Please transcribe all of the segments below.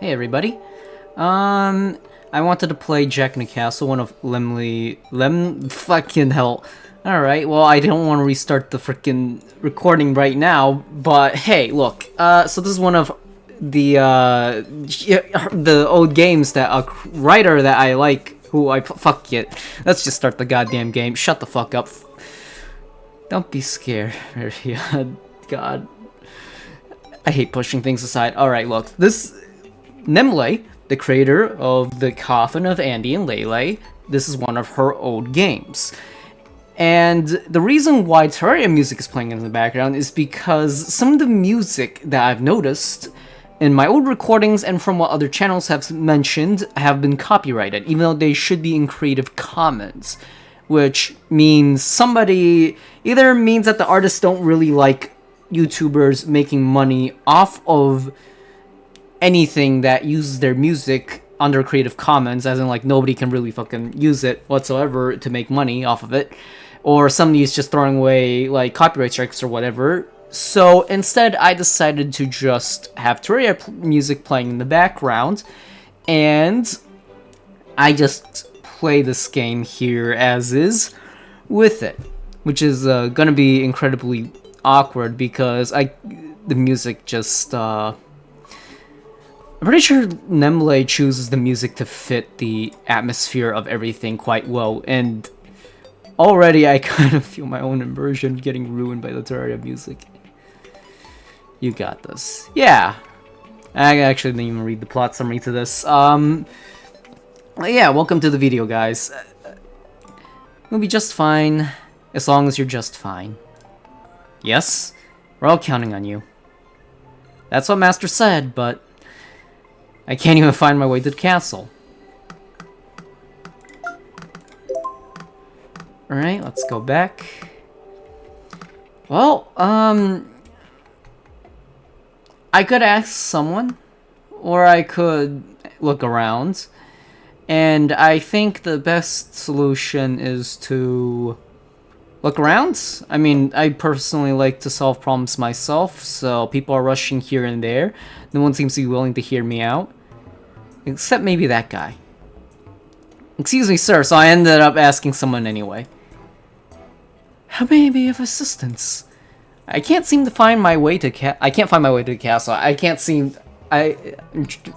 Hey everybody. I wanted to play Jack in the Castle, one of Lemley... fucking hell. Alright, well, I don't want to restart the freaking recording right now, but hey, look. So this is one of the old games that a writer that I like, fuck it. Let's just start the goddamn game. Shut the fuck up. Don't be scared. God. I hate pushing things aside. Alright, look. This... Nemlei, the creator of The Coffin of Andy and Lele, this is one of her old games. And the reason why Terraria music is playing in the background is because some of the music that I've noticed in my old recordings and from what other channels have mentioned have been copyrighted, even though they should be in Creative Commons. Which means either means that the artists don't really like YouTubers making money off of anything that uses their music under Creative Commons, as in like nobody can really fucking use it whatsoever to make money off of it, or somebody's just throwing away like copyright strikes or whatever. So instead I decided to just have Terraria music playing in the background, and I just play this game here as is with it, which is gonna be incredibly awkward because the music just I'm pretty sure Nemlei chooses the music to fit the atmosphere of everything quite well, and already I kind of feel my own immersion getting ruined by the Terraria music. You got this. Yeah. I actually didn't even read the plot summary to this. Yeah, welcome to the video, guys. You'll be just fine, as long as you're just fine. Yes? We're all counting on you. That's what Master said, but I can't even find my way to the castle. Alright, let's go back. Well, I could ask someone, or I could look around, and I think the best solution is to look around. I mean, I personally like to solve problems myself, so people are rushing here and there. No one seems to be willing to hear me out. Except maybe that guy. Excuse me, sir, so I ended up asking someone anyway. How may I be of assistance? I can't seem to find my way to I can't find my way to the castle. I can't seem...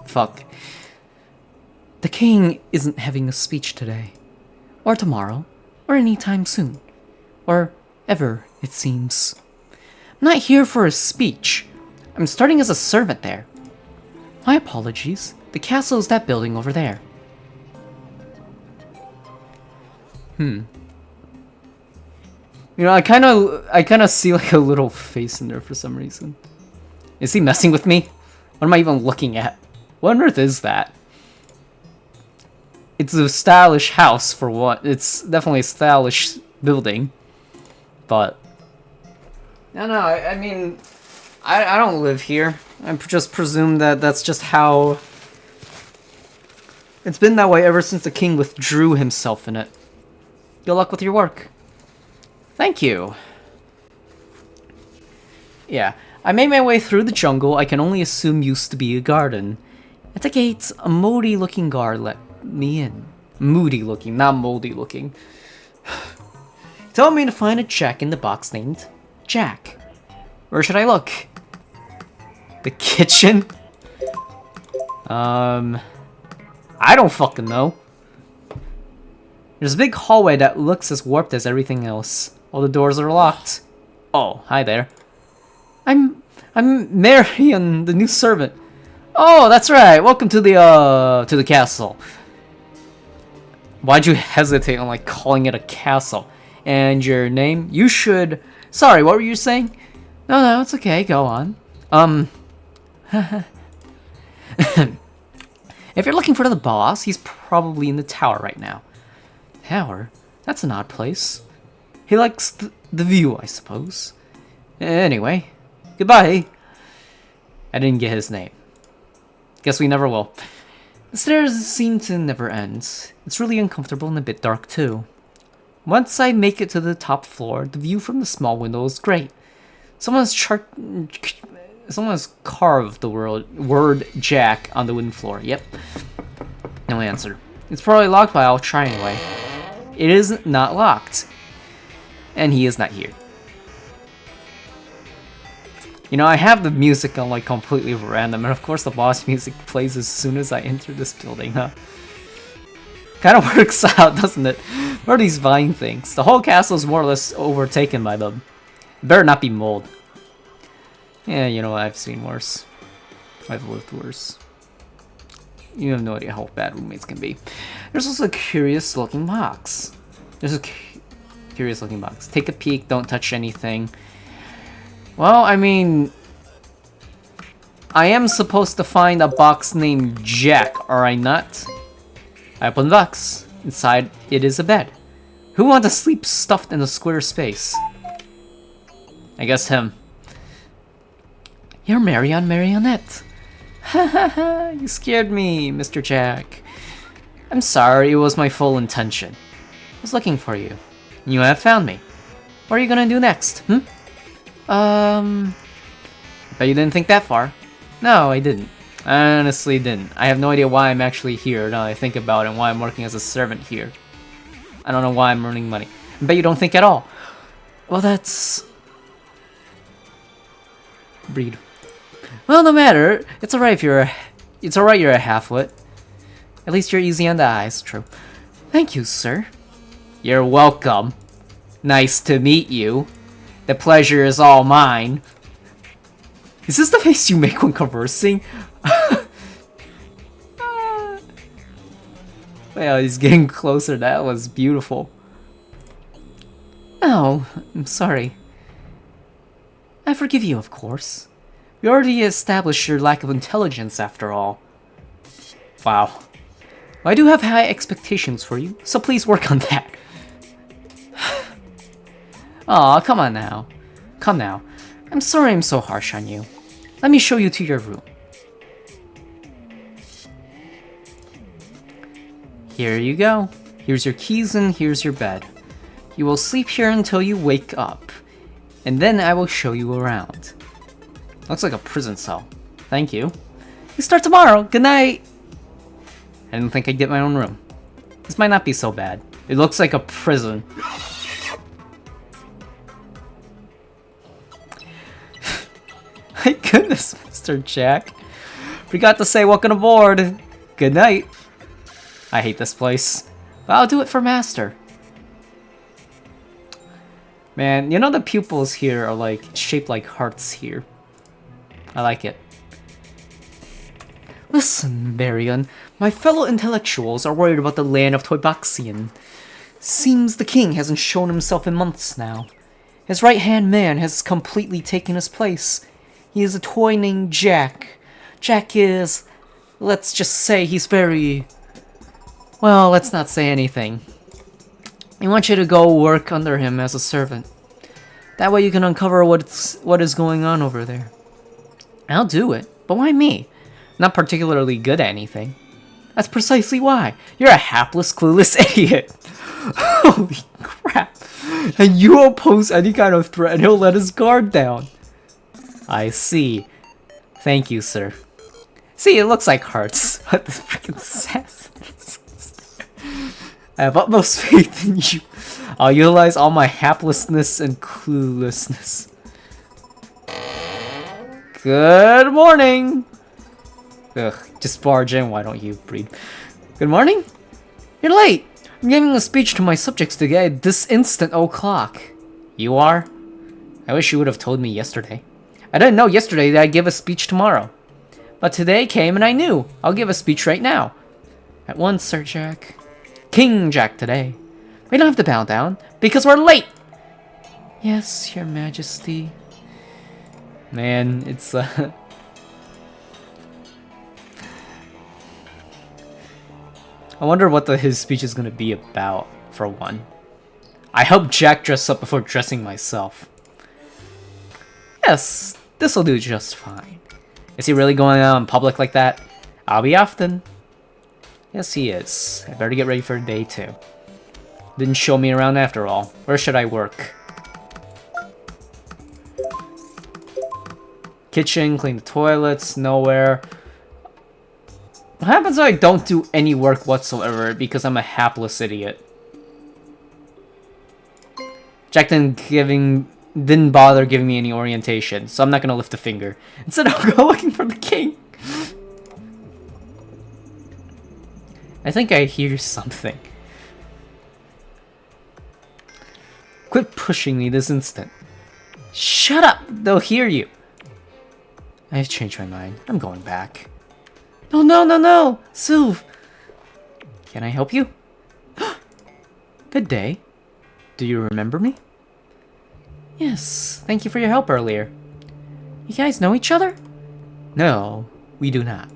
Fuck. The king isn't having a speech today. Or tomorrow. Or anytime soon. Or ever, it seems. I'm not here for a speech. I'm starting as a servant there. My apologies. The castle is that building over there. You know, I kind of see like a little face in there for some reason. Is he messing with me? What am I even looking at? What on earth is that? It's a stylish house for what? It's definitely a stylish building. But no, I mean, I don't live here. I just presume that that's just how it's been that way ever since the king withdrew himself in it. Good luck with your work. Thank you. Yeah, I made my way through the jungle I can only assume used to be a garden. At the gates, a moody-looking guard let me in. Moody-looking, not moldy-looking. Told me to find a check in the box named Jack. Where should I look? The kitchen? I don't fucking know. There's a big hallway that looks as warped as everything else. All the doors are locked. Oh, hi there. I'm Marion, the new servant. Oh, that's right. Welcome to the castle. Why'd you hesitate on like calling it a castle? And your name? You should... Sorry, what were you saying? No, it's okay. Go on. If you're looking for the boss, he's probably in the tower right now. Tower? That's an odd place. He likes the view, I suppose. Anyway, goodbye. I didn't get his name. Guess we never will. The stairs seem to never end. It's really uncomfortable and a bit dark too. Once I make it to the top floor, the view from the small window is great. Someone's Someone has carved the word Jack on the wooden floor. Yep. No answer. It's probably locked, but I'll try anyway. It is not locked. And he is not here. You know, I have the music on like completely random, and of course the boss music plays as soon as I enter this building, huh? Kinda works out, doesn't it? What are these vine things? The whole castle is more or less overtaken by them. It better not be mold. Yeah, you know what, I've seen worse. I've lived worse. You have no idea how bad roommates can be. There's also a curious looking box. There's a curious looking box. Take a peek, don't touch anything. Well, I mean, I am supposed to find a box named Jack, are I not? I open the box. Inside, it is a bed. Who wants to sleep stuffed in a square space? I guess him. You're Marion Marionette. Ha ha ha, you scared me, Mr. Jack. I'm sorry, it was my full intention. I was looking for you. You have found me. What are you gonna do next, Bet you didn't think that far. No, I didn't. I honestly didn't. I have no idea why I'm actually here now that I think about it and why I'm working as a servant here. I don't know why I'm earning money. I bet you don't think at all. Well, that's... breed. Well, no matter. It's alright if you're a half-wit. At least you're easy on the eyes, true. Thank you, sir. You're welcome. Nice to meet you. The pleasure is all mine. Is this the face you make when conversing? Well, he's getting closer. That was beautiful. Oh, I'm sorry. I forgive you, of course. We already established your lack of intelligence, after all. Wow. Well, I do have high expectations for you, so please work on that. Aw, come on now. Come now. I'm sorry I'm so harsh on you. Let me show you to your room. Here you go. Here's your keys and here's your bed. You will sleep here until you wake up. And then I will show you around. Looks like a prison cell. Thank you. We start tomorrow. Good night. I didn't think I'd get my own room. This might not be so bad. It looks like a prison. My goodness, Mr. Jack. Forgot to say welcome aboard. Good night. I hate this place. But I'll do it for Master. Man, you know the pupils here are like shaped like hearts here. I like it. Listen, Marion. My fellow intellectuals are worried about the land of Toyboxian. Seems the king hasn't shown himself in months now. His right-hand man has completely taken his place. He is a toy named Jack. Jack is... let's just say he's very... well, let's not say anything. I want you to go work under him as a servant. That way you can uncover what is going on over there. I'll do it, but why me? Not particularly good at anything. That's precisely why. You're a hapless, clueless idiot. Holy crap. And you oppose any kind of threat and he'll let his guard down. I see. Thank you, sir. See, it looks like hearts. What the freaking sass? I have utmost faith in you. I'll utilize all my haplessness and cluelessness. Good morning! Ugh, just barge in, why don't you, Breed? Good morning? You're late! I'm giving a speech to my subjects today at this instant o'clock. You are? I wish you would have told me yesterday. I didn't know yesterday that I'd give a speech tomorrow. But today came and I knew. I'll give a speech right now. At once, Sir Jack. King Jack today. We don't have to bow down, because we're late! Yes, Your Majesty. Man, it's I wonder what his speech is gonna be about, for one. I hope Jack dressed up before dressing myself. Yes, this'll do just fine. Is he really going out in public like that? I'll be off then. Yes, he is. I better get ready for day 2. Didn't show me around after all. Where should I work? Kitchen, clean the toilets, nowhere. What happens if I don't do any work whatsoever because I'm a hapless idiot? Jack didn't bother giving me any orientation, so I'm not gonna lift a finger. Instead, I'll go looking for the king. I think I hear something. Quit pushing me this instant. Shut up! They'll hear you. I've changed my mind. I'm going back. No, no, no, no! Sylve! Can I help you? Good day. Do you remember me? Yes, thank you for your help earlier. You guys know each other? No, we do not.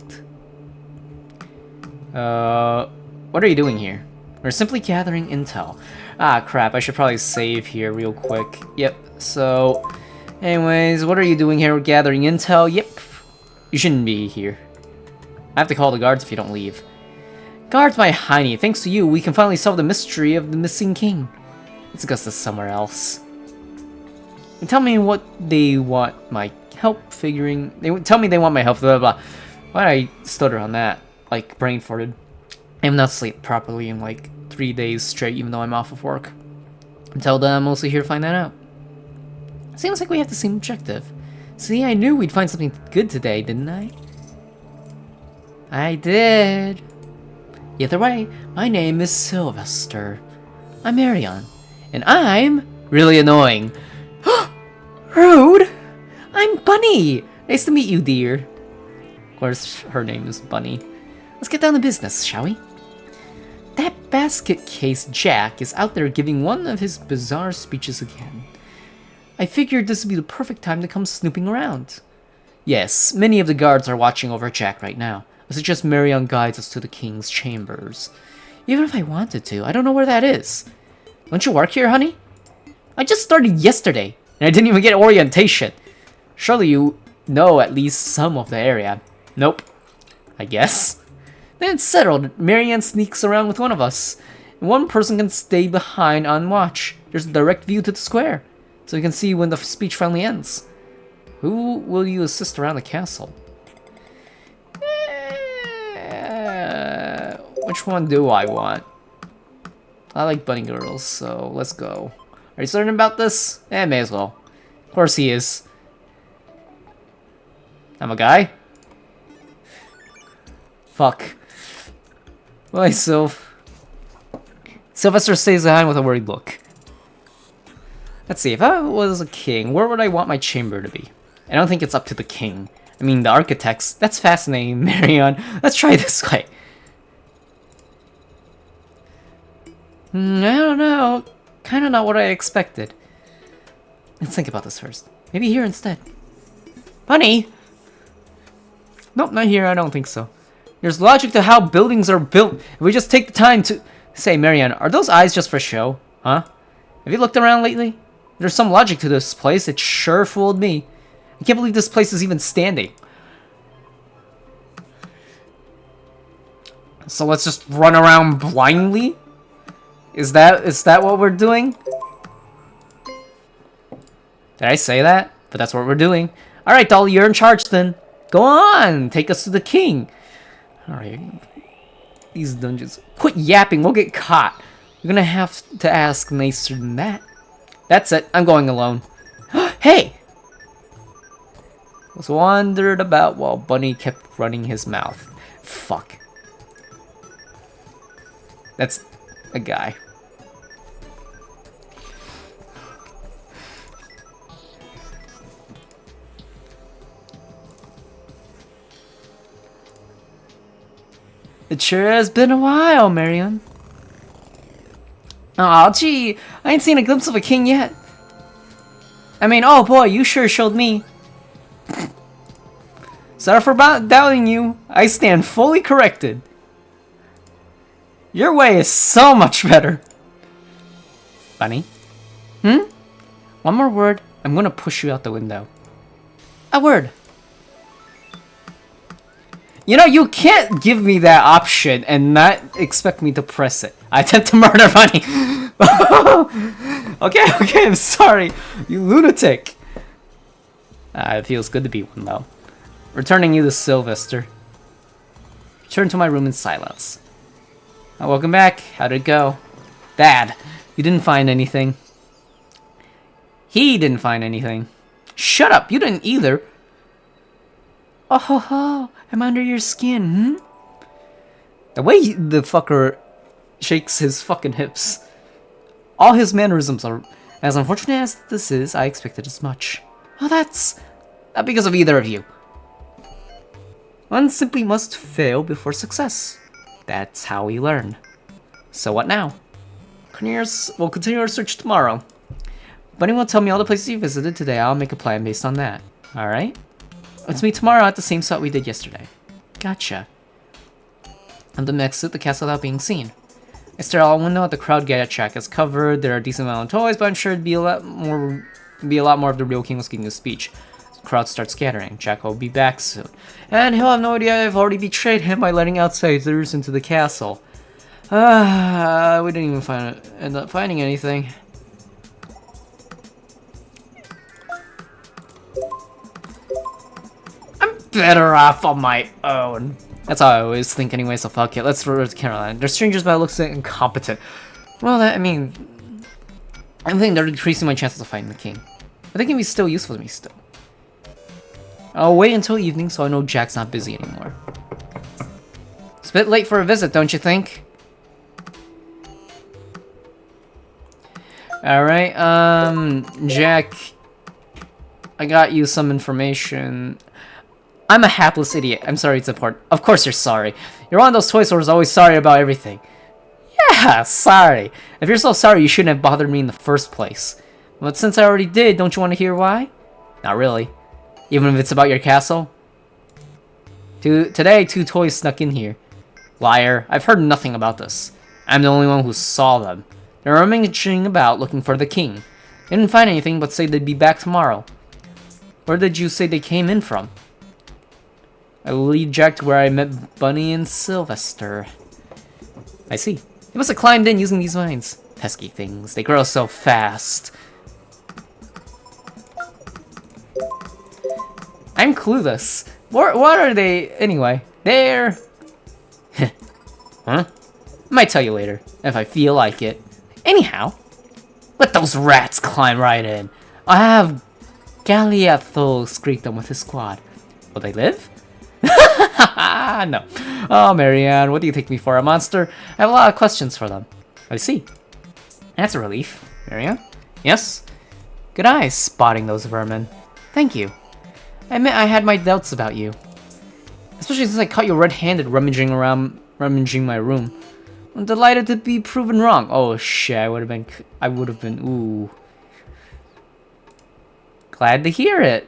What are you doing here? We're simply gathering intel. Ah, crap, I should probably save here real quick. Yep, so... Anyways, what are you doing here? We're gathering intel? Yep. You shouldn't be here. I have to call the guards if you don't leave. Guards, my hiney, thanks to you, we can finally solve the mystery of the missing king. Let's go to somewhere else. And tell me what they want my help figuring... Tell me they want my help, blah, blah, blah. Why did I stutter on that? Like, brain farted. I'm not sleep properly in like 3 days straight, even though I'm off of work. Until then, I'm mostly here to find that out. Seems like we have the same objective. See, I knew we'd find something good today, didn't I? I did. Either way, my name is Sylvester. I'm Marion. And I'm really annoying. Rude! I'm Bunny! Nice to meet you, dear. Of course, her name is Bunny. Let's get down to business, shall we? That basket case Jack is out there giving one of his bizarre speeches again. I figured this would be the perfect time to come snooping around. Yes, many of the guards are watching over Jack right now. I suggest Marion guides us to the king's chambers. Even if I wanted to, I don't know where that is. Don't you work here, honey? I just started yesterday, and I didn't even get orientation. Surely you know at least some of the area. Nope. I guess. Then it's settled. Marianne sneaks around with one of us. And one person can stay behind on watch. There's a direct view to the square, so you can see when the speech finally ends. Who will you assist around the castle? Which one do I want? I like bunny girls, so let's go. Are you certain about this? Eh, may as well. Of course he is. I'm a guy? Fuck. Why, Sylv? Sylvester stays behind with a worried look. Let's see, if I was a king, where would I want my chamber to be? I don't think it's up to the king. I mean, the architects. That's fascinating, Marion. Let's try this way. I don't know. Kinda not what I expected. Let's think about this first. Maybe here instead. Bunny! Nope, not here. I don't think so. There's logic to how buildings are built. If we just take the time to... Say, Marianne, are those eyes just for show? Huh? Have you looked around lately? There's some logic to this place. It sure fooled me. I can't believe this place is even standing. So let's just run around blindly? Is that what we're doing? Did I say that? But that's what we're doing. Alright, Dolly, you're in charge then. Go on! Take us to the king. Alright. These dungeons. Quit yapping, we'll get caught. You're gonna have to ask nicer than that. That's it, I'm going alone. Hey! Was wandered about while Bunny kept running his mouth. Fuck. That's a guy. It sure has been a while, Marion. Aw, gee, I ain't seen a glimpse of a king yet. I mean, oh boy, you sure showed me. Sorry for doubting you. I stand fully corrected. Your way is so much better. Bunny? Hmm? One more word, I'm gonna push you out the window. A word. You know, you can't give me that option and not expect me to press it. I attempt to murder Bunny. Okay, I'm sorry. You lunatic. It feels good to be one, though. Returning you to Sylvester. Return to my room in silence. Welcome back. How'd it go? Dad, you didn't find anything. He didn't find anything. Shut up, you didn't either. Oh ho ho, I'm under your skin, hmm? The way the fucker shakes his fucking hips. All his mannerisms are... As unfortunate as this is, I expected as much. Well, that's... not because of either of you. One simply must fail before success. That's how we learn. So what now? We'll continue our search tomorrow. Bunny will tell me all the places you visited today. I'll make a plan based on that. Alright? Let's meet tomorrow at the same spot we did yesterday. Gotcha. I'm the next at the castle without being seen. I stare out the window at the crowd get track is covered. There are a decent amount of toys, but I'm sure it'd be a lot more if the real king was giving a speech. The crowd starts scattering. Jack will be back soon. And he'll have no idea I've already betrayed him by letting outsiders into the castle. We didn't even end up finding anything. I'm better off on my own. That's how I always think anyway, so fuck it. Let's revert to Caroline. They're strangers, but it looks incompetent. Well, I think they're decreasing my chances of fighting the king. But they can be still useful to me still. I'll wait until evening so I know Jack's not busy anymore. It's a bit late for a visit, don't you think? Alright, Jack, I got you some information. I'm a hapless idiot. I'm sorry it's important. Of course you're sorry. You're one of those toy stores always sorry about everything. Yeah, sorry. If you're so sorry, you shouldn't have bothered me in the first place. But since I already did, don't you want to hear why? Not really. Even if it's about your castle? Today, 2 toys snuck in here. Liar. I've heard nothing about this. I'm the only one who saw them. They're rummaging about looking for the king. They didn't find anything but say they'd be back tomorrow. Where did you say they came in from? I will lead Jack to where I met Bunny and Sylvester. I see. They must have climbed in using these vines. Pesky things. They grow so fast. I'm clueless. What are they anyway? They're... Huh? Might tell you later, if I feel like it. Anyhow, let those rats climb right in. I'll have Galeathos greet them with his squad. Will they live? No. Oh, Marianne, what do you take me for, a monster? I have a lot of questions for them. I see. That's a relief. Marianne? Yes? Good eyes spotting those vermin. Thank you. I admit I had my doubts about you. Especially since I caught you red-handed rummaging my room. I'm delighted to be proven wrong. Oh shit, I would have been, ooh. Glad to hear it.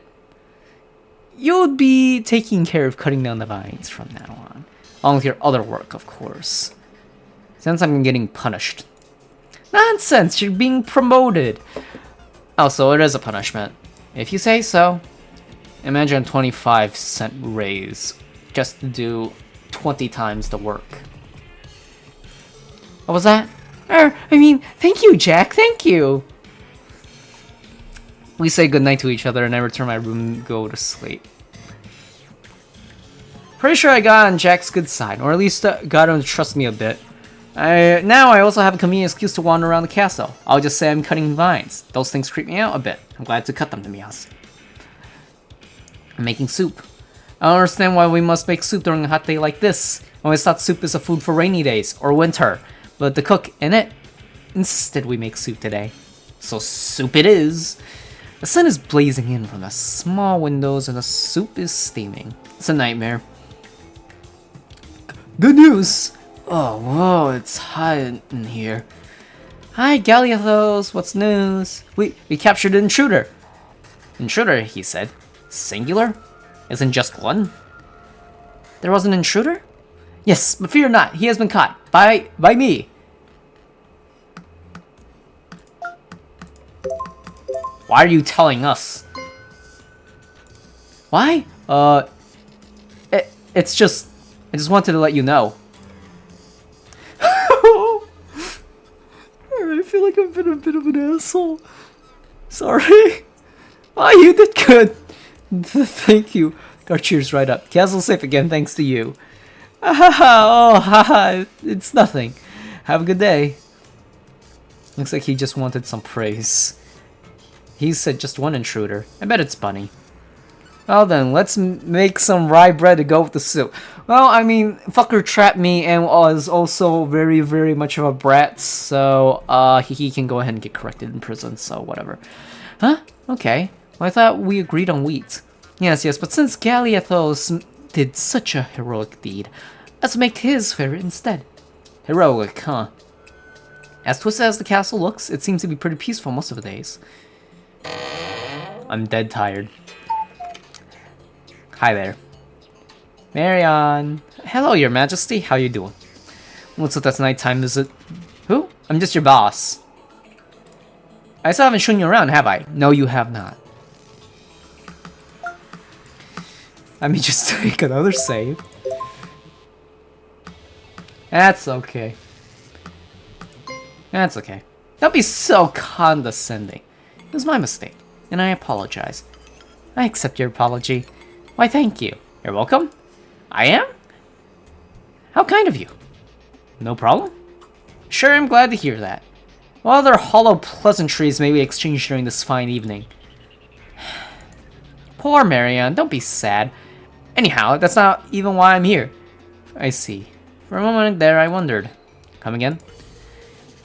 You'll be taking care of cutting down the vines from now on. Along with your other work, of course. Since I'm getting punished. Nonsense, you're being promoted. Also, it is a punishment. If you say so. Imagine a 25-cent raise just to do 20 times the work. What was that? Thank you, Jack, thank you! We say goodnight to each other and I return to my room and go to sleep. Pretty sure I got on Jack's good side, or at least got him to trust me a bit. Now I also have a convenient excuse to wander around the castle. I'll just say I'm cutting vines. Those things creep me out a bit. I'm glad to cut them, to be honest. I'm making soup. I don't understand why we must make soup during a hot day like this. I always thought soup is a food for rainy days, or winter. But the cook in it insisted we make soup today. So soup it is. The sun is blazing in from the small windows and the soup is steaming. It's a nightmare. Good news! Oh, whoa, it's hot in here. Hi, Galeathos, what's news? We captured an intruder. Intruder, he said. Singular? Isn't just one? There was an intruder? Yes, but fear not, he has been caught. By me. Why are you telling us? Why? It's just... I just wanted to let you know. I feel like I've been a bit of an asshole. Sorry. Oh, you did good. Thank you. Our cheers right up. Castle safe again, thanks to you. Oh, haha, it's nothing. Have a good day. Looks like he just wanted some praise. He said just one intruder. I bet it's Bunny. Well then, let's make some rye bread to go with the soup. Well, I mean, fucker trapped me and was also very, very much of a brat, so he can go ahead and get corrected in prison, so whatever. Huh? Okay. Well, I thought we agreed on wheat. Yes, but since Galiathos did such a heroic deed, let's make his favorite instead. Heroic, huh? As twisted as the castle looks, it seems to be pretty peaceful most of the days. I'm dead tired. Hi there. Marion. Hello, your majesty. How you doing? What's with that nighttime visit? Who? I'm just your boss. I still haven't shown you around, have I? No, you have not. Let me just take another save. That's okay. That's okay. Don't be so condescending. It was my mistake, and I apologize. I accept your apology. Why, thank you. You're welcome. I am? How kind of you. No problem. Sure, I'm glad to hear that. What other hollow pleasantries may we exchange during this fine evening? Poor Marianne, don't be sad. Anyhow, that's not even why I'm here. I see. For a moment there, I wondered. Come again?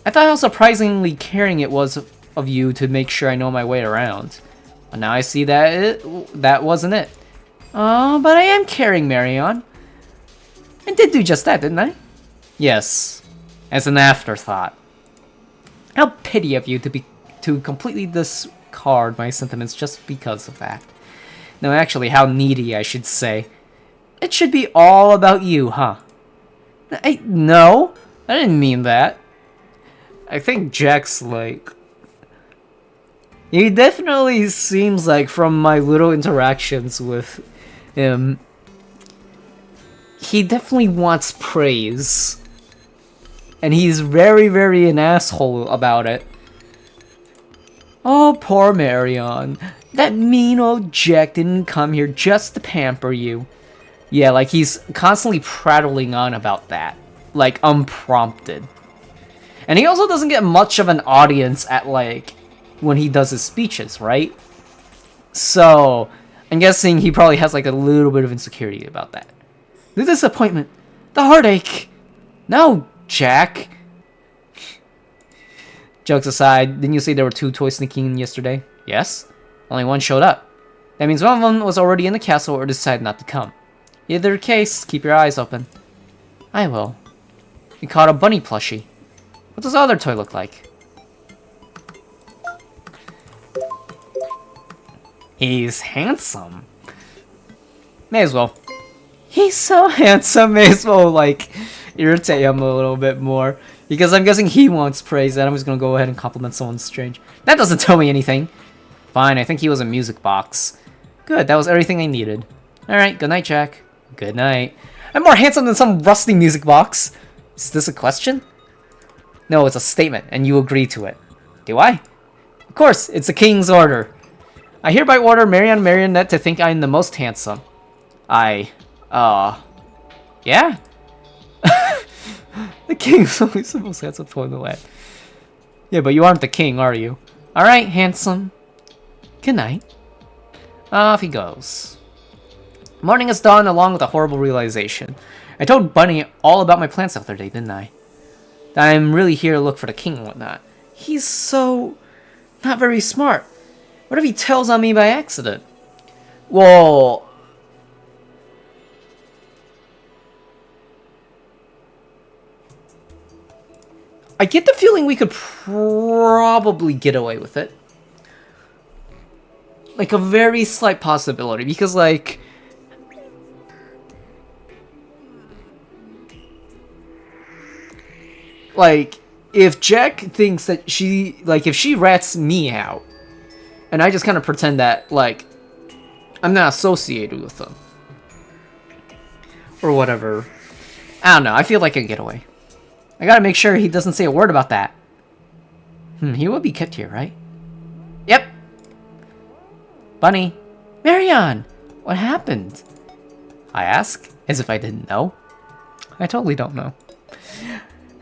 I thought how surprisingly caring it was of you to make sure I know my way around. But now I see that that wasn't it. Oh, but I am caring, Marion. I did do just that, didn't I? Yes, as an afterthought. How pity of you to completely discard my sentiments just because of that. No, actually, how needy, I should say. It should be all about you, huh? No, I didn't mean that. I think Jack's like... He definitely seems like, from my little interactions with him, he definitely wants praise. And he's very, very an asshole about it. Oh, poor Marion. That mean old Jack didn't come here just to pamper you. Yeah, like he's constantly prattling on about that. Like, unprompted. And he also doesn't get much of an audience at, like, when he does his speeches, right? So, I'm guessing he probably has, like, a little bit of insecurity about that. The disappointment. The heartache. No, Jack. Jokes aside, didn't you say there were 2 toys sneaking in yesterday? Yes. Only one showed up. That means one of them was already in the castle or decided not to come. Either case, keep your eyes open. I will. You caught a bunny plushie. What does the other toy look like? He's handsome. May as well. He's so handsome, may as well, like, irritate him a little bit more. Because I'm guessing he wants praise, and I'm just gonna go ahead and compliment someone strange. That doesn't tell me anything. Fine, I think he was a music box. Good, that was everything I needed. Alright, good night, Jack. Good night. I'm more handsome than some rusty music box. Is this a question? No, it's a statement, and you agree to it. Do I? Of course, it's the king's order. I hereby order Marianne Marionette to think I'm the most handsome. Yeah? The king's always the most handsome toy in the land. Yeah, but you aren't the king, are you? Alright, handsome. Good night. Off he goes. Morning has dawned along with a horrible realization. I told Bunny all about my plans the other day, didn't I? That I'm really here to look for the king and whatnot. He's so... not very smart. What if he tells on me by accident? Well... I get the feeling we could probably get away with it. Like, a very slight possibility, because, like... Like, if Jack thinks that she... Like, if she rats me out, and I just kind of pretend that, like, I'm not associated with them. Or whatever. I don't know, I feel like I can get away. I gotta make sure he doesn't say a word about that. He will be kept here, right? Yep. Bunny. Marion! What happened? I ask, as if I didn't know. I totally don't know.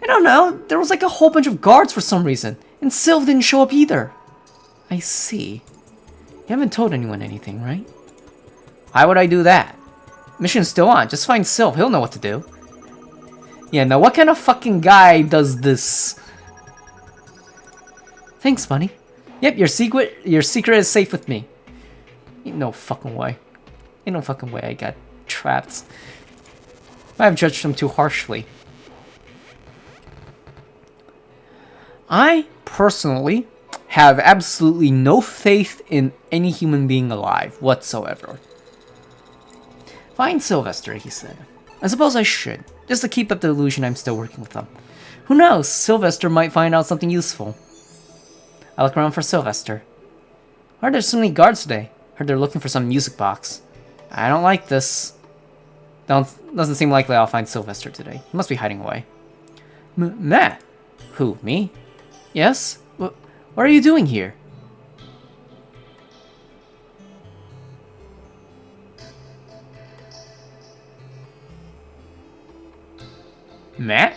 I don't know. There was like a whole bunch of guards for some reason, and Sylv didn't show up either. I see. You haven't told anyone anything, right? Why would I do that? Mission's still on. Just find Sylv. He'll know what to do. Yeah, now what kind of fucking guy does this? Thanks, Bunny. Yep, your secret is safe with me. Ain't no fucking way. Ain't no fucking way I got trapped. I've judged him too harshly. I, personally, have absolutely no faith in any human being alive whatsoever. Fine, Sylvester, he said. I suppose I should, just to keep up the illusion I'm still working with them. Who knows, Sylvester might find out something useful. I look around for Sylvester. Why are there so many guards today? Heard they're looking for some music box. I don't like this. Doesn't seem likely I'll find Sylvester today. He must be hiding away. Matt? Who, me? Yes? What are you doing here? Matt?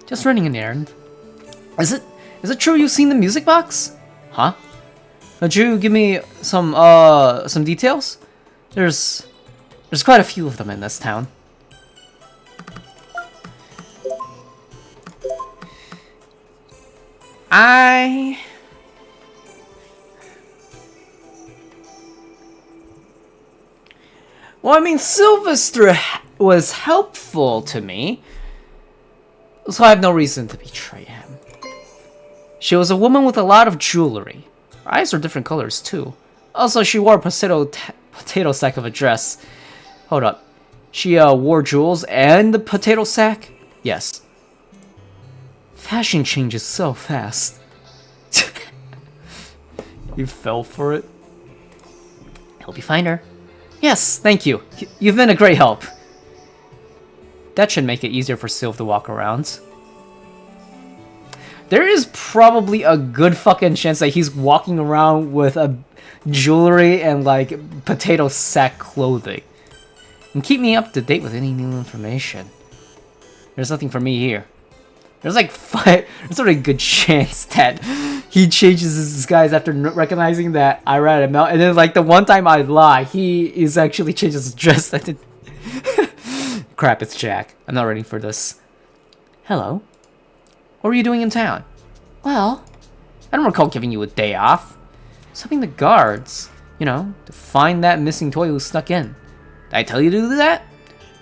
Just running an errand. Is it true you've seen the music box? Huh? Could you give me some details? There's quite a few of them in this town. Well, I mean, Sylvester was helpful to me, so I have no reason to betray him. She was a woman with a lot of jewelry. Her eyes are different colors, too. Also, she wore a potato sack of a dress. Hold up. She wore jewels and the potato sack? Yes. Fashion changes so fast. You fell for it? Help you find her. Yes, thank you. You've been a great help. That should make it easier for Sylv to walk around. There is probably a good fucking chance that he's walking around with a jewelry and like potato sack clothing. And keep me up to date with any new information. There's nothing for me here. There's like there's a good chance that he changes his disguise after recognizing that I rat him out, and then like the one time I lie, he is actually changes his dress. Crap, it's Jack. I'm not ready for this. Hello. What were you doing in town? Well, I don't recall giving you a day off. Something the guards, you know, to find that missing toy who snuck in. Did I tell you to do that?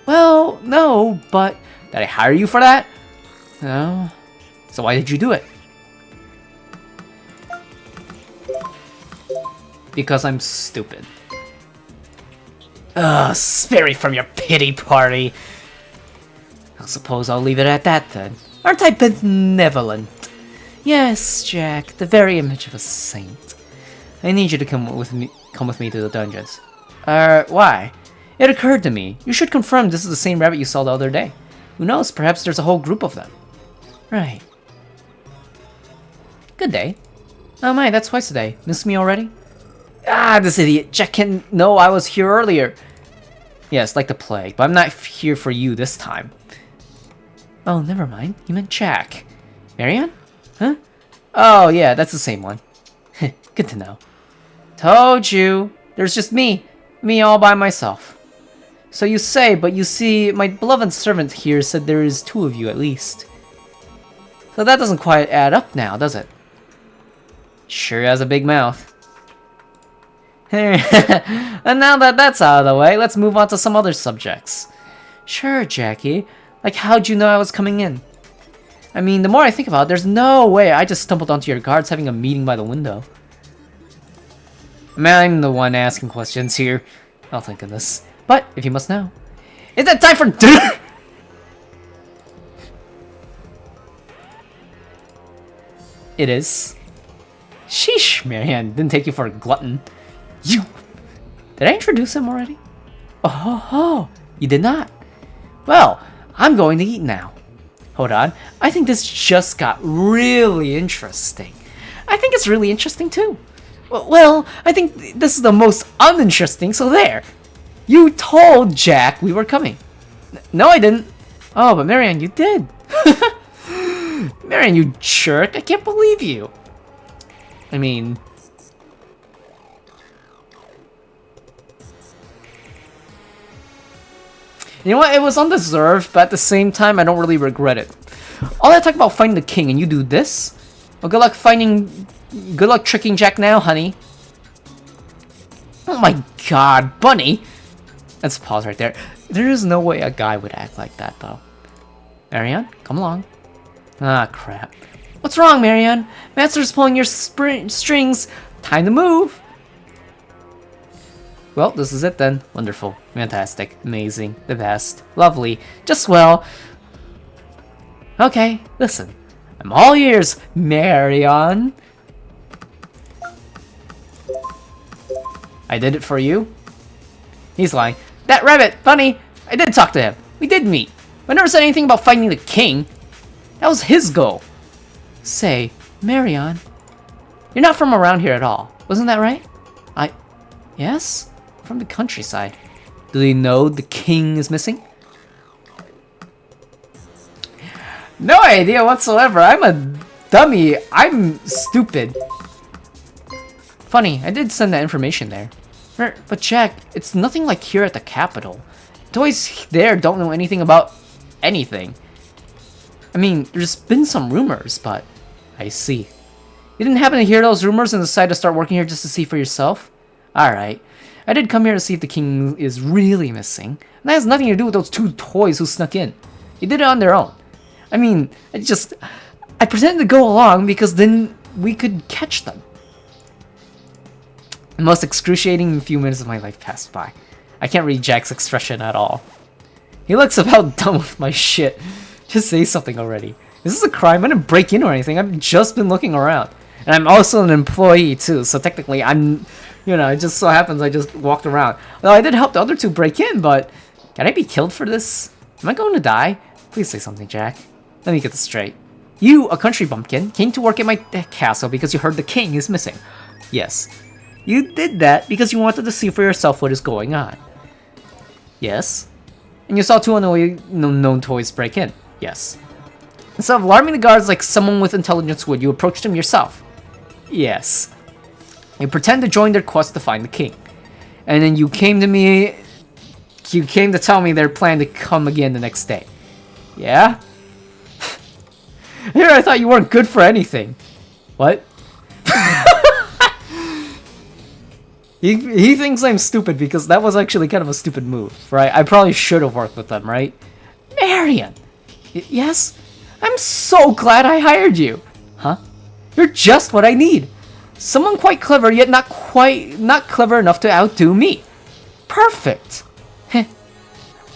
Well, no, but did I hire you for that? No. So why did you do it? Because I'm stupid. Ugh, spare me from your pity party. I suppose I'll leave it at that then. Aren't I benevolent? Yes, Jack, the very image of a saint. I need you to come with me to the dungeons. Why? It occurred to me. You should confirm this is the same rabbit you saw the other day. Who knows, perhaps there's a whole group of them. Right. Good day. Oh my, that's twice today. Missed me already? Ah, this idiot. Jack can know I was here earlier. Yes, like the plague, but I'm not here for you this time. Oh, never mind. You meant Jack. Marion? Huh? Oh, yeah, that's the same one. Good to know. Told you. There's just me. Me all by myself. So you say, but you see, my beloved servant here said there is two of you at least. So that doesn't quite add up now, does it? Sure has a big mouth. And now that that's out of the way, let's move on to some other subjects. Sure, Jackie. Like, how'd you know I was coming in? I mean, the more I think about it, there's no way I just stumbled onto your guards having a meeting by the window. I'm the one asking questions here. Oh, thank goodness. But, if you must know, it's that time for dinner! It is. Sheesh, Marianne, didn't take you for a glutton. You! Did I introduce him already? Oh, you did not. Well, I'm going to eat now. Hold on. I think this just got really interesting. I think it's really interesting too. Well, I think this is the most uninteresting, so there. You told Jack we were coming. No, I didn't. Oh, but Marianne, you did. Marianne, you jerk. I can't believe you. I mean... You know what? It was undeserved, but at the same time, I don't really regret it. All that talk about finding the king, and you do this? Well, good luck finding... Good luck tricking Jack now, honey. Oh my god, Bunny! Let's pause right there. There is no way a guy would act like that, though. Marianne, come along. Ah, crap. What's wrong, Marianne? Master's pulling your strings. Time to move. Well, this is it then. Wonderful. Fantastic. Amazing. The best. Lovely. Just well. Okay, listen. I'm all ears, Marianne. I did it for you? He's lying. That rabbit, Bunny, I did talk to him. We did meet. I never said anything about finding the king. That was his goal. Say, Marianne, you're not from around here at all. Wasn't that right? Yes? From the countryside. Do they know the king is missing? No idea whatsoever. I'm a dummy. I'm stupid. Funny, I did send that information there. But Jack, it's nothing like here at the capital. Toys there don't know anything about anything. I mean, there's been some rumors, but... I see. You didn't happen to hear those rumors and decide to start working here just to see for yourself? Alright. I did come here to see if the king is really missing. And that has nothing to do with those two toys who snuck in. You did it on their own. I mean, I pretended to go along because then we could catch them. The most excruciating few minutes of my life passed by. I can't read Jack's expression at all. He looks about done with my shit. Just say something already. Is this a crime? I didn't break in or anything. I've just been looking around. And I'm also an employee too, so technically I'm... You know, it just so happens I just walked around. Well, I did help the other two break in, but... Can I be killed for this? Am I going to die? Please say something, Jack. Let me get this straight. You, a country bumpkin, came to work at my castle because you heard the king is missing. Yes. You did that because you wanted to see for yourself what is going on. Yes. And you saw two unknown toys break in. Yes. Instead of alarming the guards like someone with intelligence would, you approached them yourself. Yes. You pretend to join their quest to find the king. And then you came to me... You came to tell me their plan to come again the next day. Yeah? Here I thought you weren't good for anything. What? He thinks I'm stupid because that was actually kind of a stupid move, right? I probably should have worked with them, right? Marian! Yes? I'm so glad I hired you! Huh? You're just what I need! Someone quite clever, yet not clever enough to outdo me! Perfect! Heh.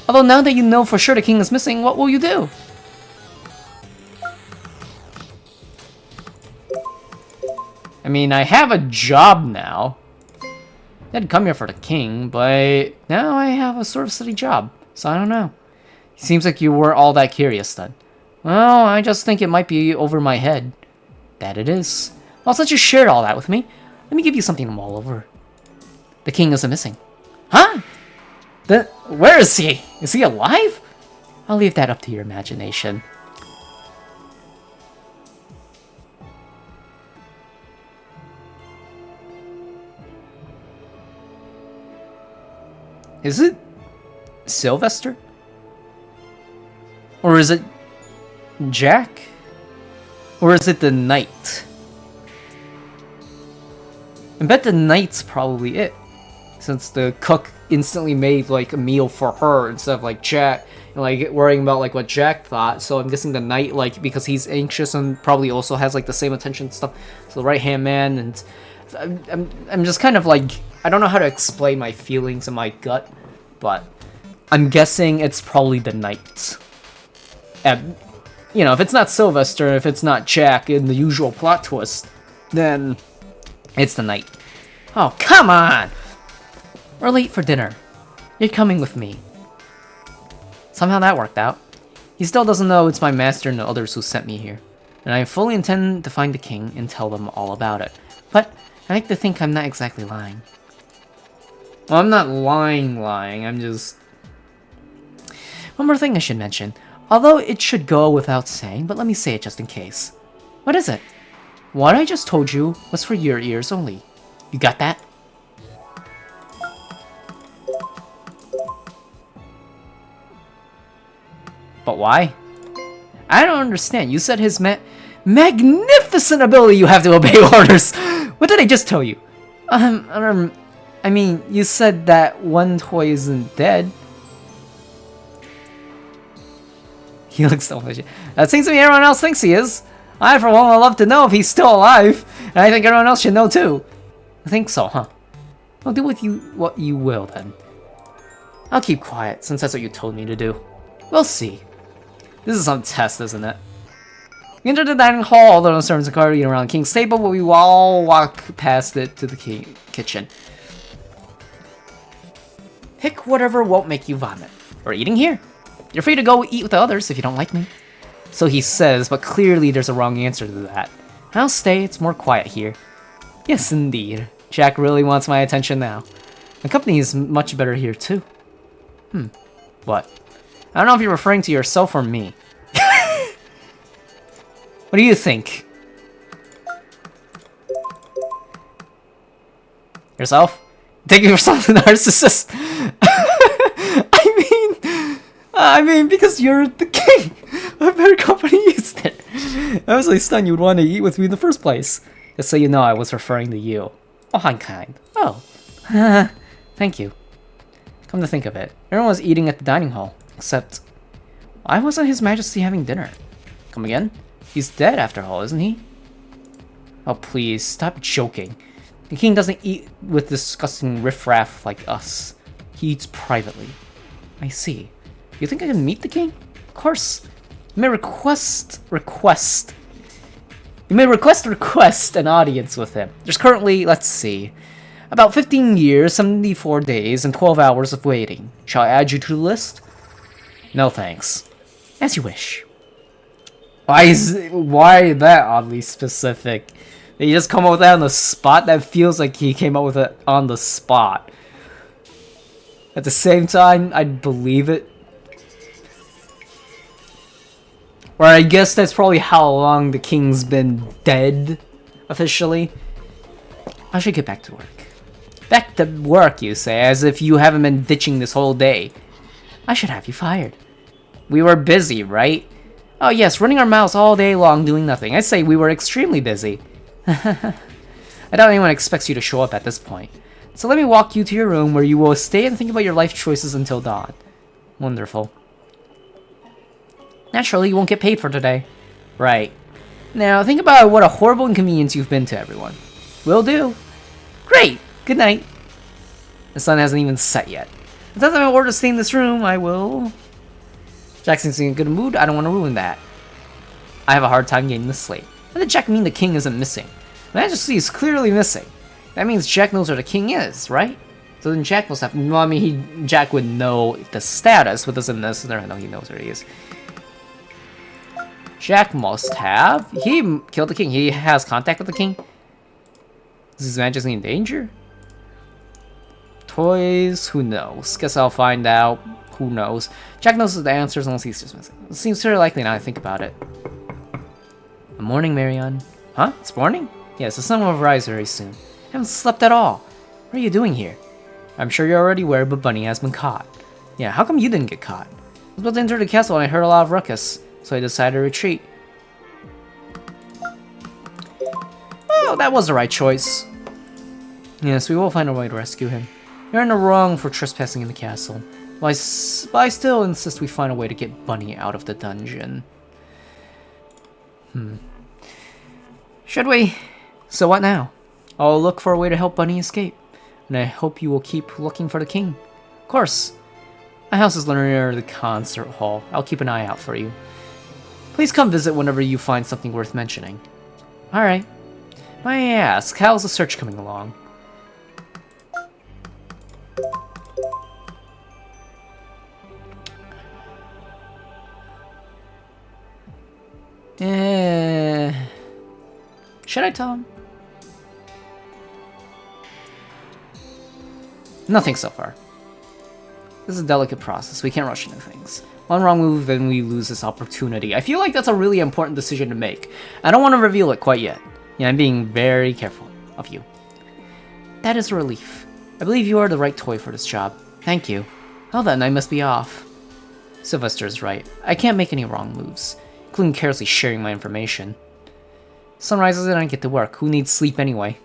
Although now that you know for sure the king is missing, what will you do? I mean, I have a job now. I didn't come here for the king, but now I have a sort of steady job, so I don't know. Seems like you were all that curious then. Well, I just think it might be over my head. That it is. Well, since you shared all that with me, let me give you something to mull over. The king isn't missing. Huh? Where is he? Is he alive? I'll leave that up to your imagination. Is it Sylvester? Or is it Jack? Or is it the knight? I bet the knight's probably it. Since the cook instantly made like a meal for her instead of like Jack and like worrying about like what Jack thought. So I'm guessing the knight, like, because he's anxious and probably also has like the same attention stuff. So the right hand man, and I'm just kind of like, I don't know how to explain my feelings and my gut, but I'm guessing it's probably the knight. And, you know, if it's not Sylvester, if it's not Jack in the usual plot twist, then it's the knight. Oh, come on! We're late for dinner. You're coming with me. Somehow that worked out. He still doesn't know it's my master and the others who sent me here. And I fully intend to find the king and tell them all about it. But I like to think I'm not exactly lying. Well, I'm not lying, I'm just... One more thing I should mention. Although it should go without saying, but let me say it just in case. What is it? What I just told you was for your ears only. You got that? But why? I don't understand. You said his magnificent ability you have to obey orders. What did I just tell you? I mean, you said that one toy isn't dead. He looks so much. It seems to me everyone else thinks he is. I, for one, would love to know if he's still alive. And I think everyone else should know, too. I think so, huh? I'll do with you what you will, then. I'll keep quiet, since that's what you told me to do. We'll see. This is some test, isn't it? We enter the dining hall, the servants are guarding around the king's table, but we all walk past it to the kitchen. Pick whatever won't make you vomit. We're eating here. You're free to go eat with the others if you don't like me. So he says, but clearly there's a wrong answer to that. I'll stay, it's more quiet here. Yes, indeed. Jack really wants my attention now. The company is much better here, too. What? I don't know if you're referring to yourself or me. What do you think? Yourself? Take yourself a narcissist. I mean, because you're the king. A better company used it. I was like stunned you would want to eat with me in the first place. Just so you know, I was referring to you. Oh, I'm kind. Oh. Thank you. Come to think of it, everyone was eating at the dining hall. Except, why wasn't His Majesty having dinner? Come again? He's dead after all, isn't he? Oh, please, stop joking. The king doesn't eat with disgusting riffraff like us. He eats privately. I see. You think I can meet the king? Of course. You may request an audience with him. There's currently, let's see, about 15 years, 74 days, and 12 hours of waiting. Shall I add you to the list? No thanks. As you wish. Why that oddly specific? Did you just come up with that on the spot? That feels like he came up with it on the spot. At the same time, I'd believe it. Or I guess that's probably how long the king's been dead, officially. I should get back to work. Back to work, you say, as if you haven't been ditching this whole day. I should have you fired. We were busy, right? Oh yes, running our mouths all day long doing nothing. I say we were extremely busy. I doubt anyone expects you to show up at this point. So let me walk you to your room where you will stay and think about your life choices until dawn. Wonderful. Naturally, you won't get paid for today. Right. Now, think about what a horrible inconvenience you've been to everyone. Will do. Great. Good night. The sun hasn't even set yet. If that's my order to stay in this room, I will... Jack seems to be in a good mood. I don't want to ruin that. I have a hard time getting to sleep. What did Jack mean the king isn't missing? Majesty is clearly missing. That means Jack knows where the king is, right? So then Jack must have... Well, I mean, Jack would know the status, but doesn't necessarily know he knows where he is. Jack must have. He killed the king. He has contact with the king. Is His Majesty in danger? Toys? Who knows? Guess I'll find out. Who knows? Jack knows the answers unless he's just missing. It seems very likely now I think about it. Good morning, Marion. Huh? It's morning? Yes, the sun will rise very soon. I haven't slept at all. What are you doing here? I'm sure you're already aware, but Bunny has been caught. Yeah, how come you didn't get caught? I was about to enter the castle and I heard a lot of ruckus, so I decided to retreat. Well, that was the right choice. Yes, we will find a way to rescue him. You're in the wrong for trespassing in the castle. But I still insist we find a way to get Bunny out of the dungeon. Should we? So what now? I'll look for a way to help Bunny escape. And I hope you will keep looking for the king. Of course. My house is near the concert hall. I'll keep an eye out for you. Please come visit whenever you find something worth mentioning. Alright. May I ask, how's the search coming along? Should I tell him? Nothing so far. This is a delicate process. We can't rush into things. One wrong move and we lose this opportunity. I feel like that's a really important decision to make. I don't want to reveal it quite yet. Yeah, I'm being very careful of you. That is a relief. I believe you are the right toy for this job. Thank you. Well then, I must be off. Sylvester is right. I can't make any wrong moves, including carelessly sharing my information. Sun rises and I get to work. Who needs sleep anyway?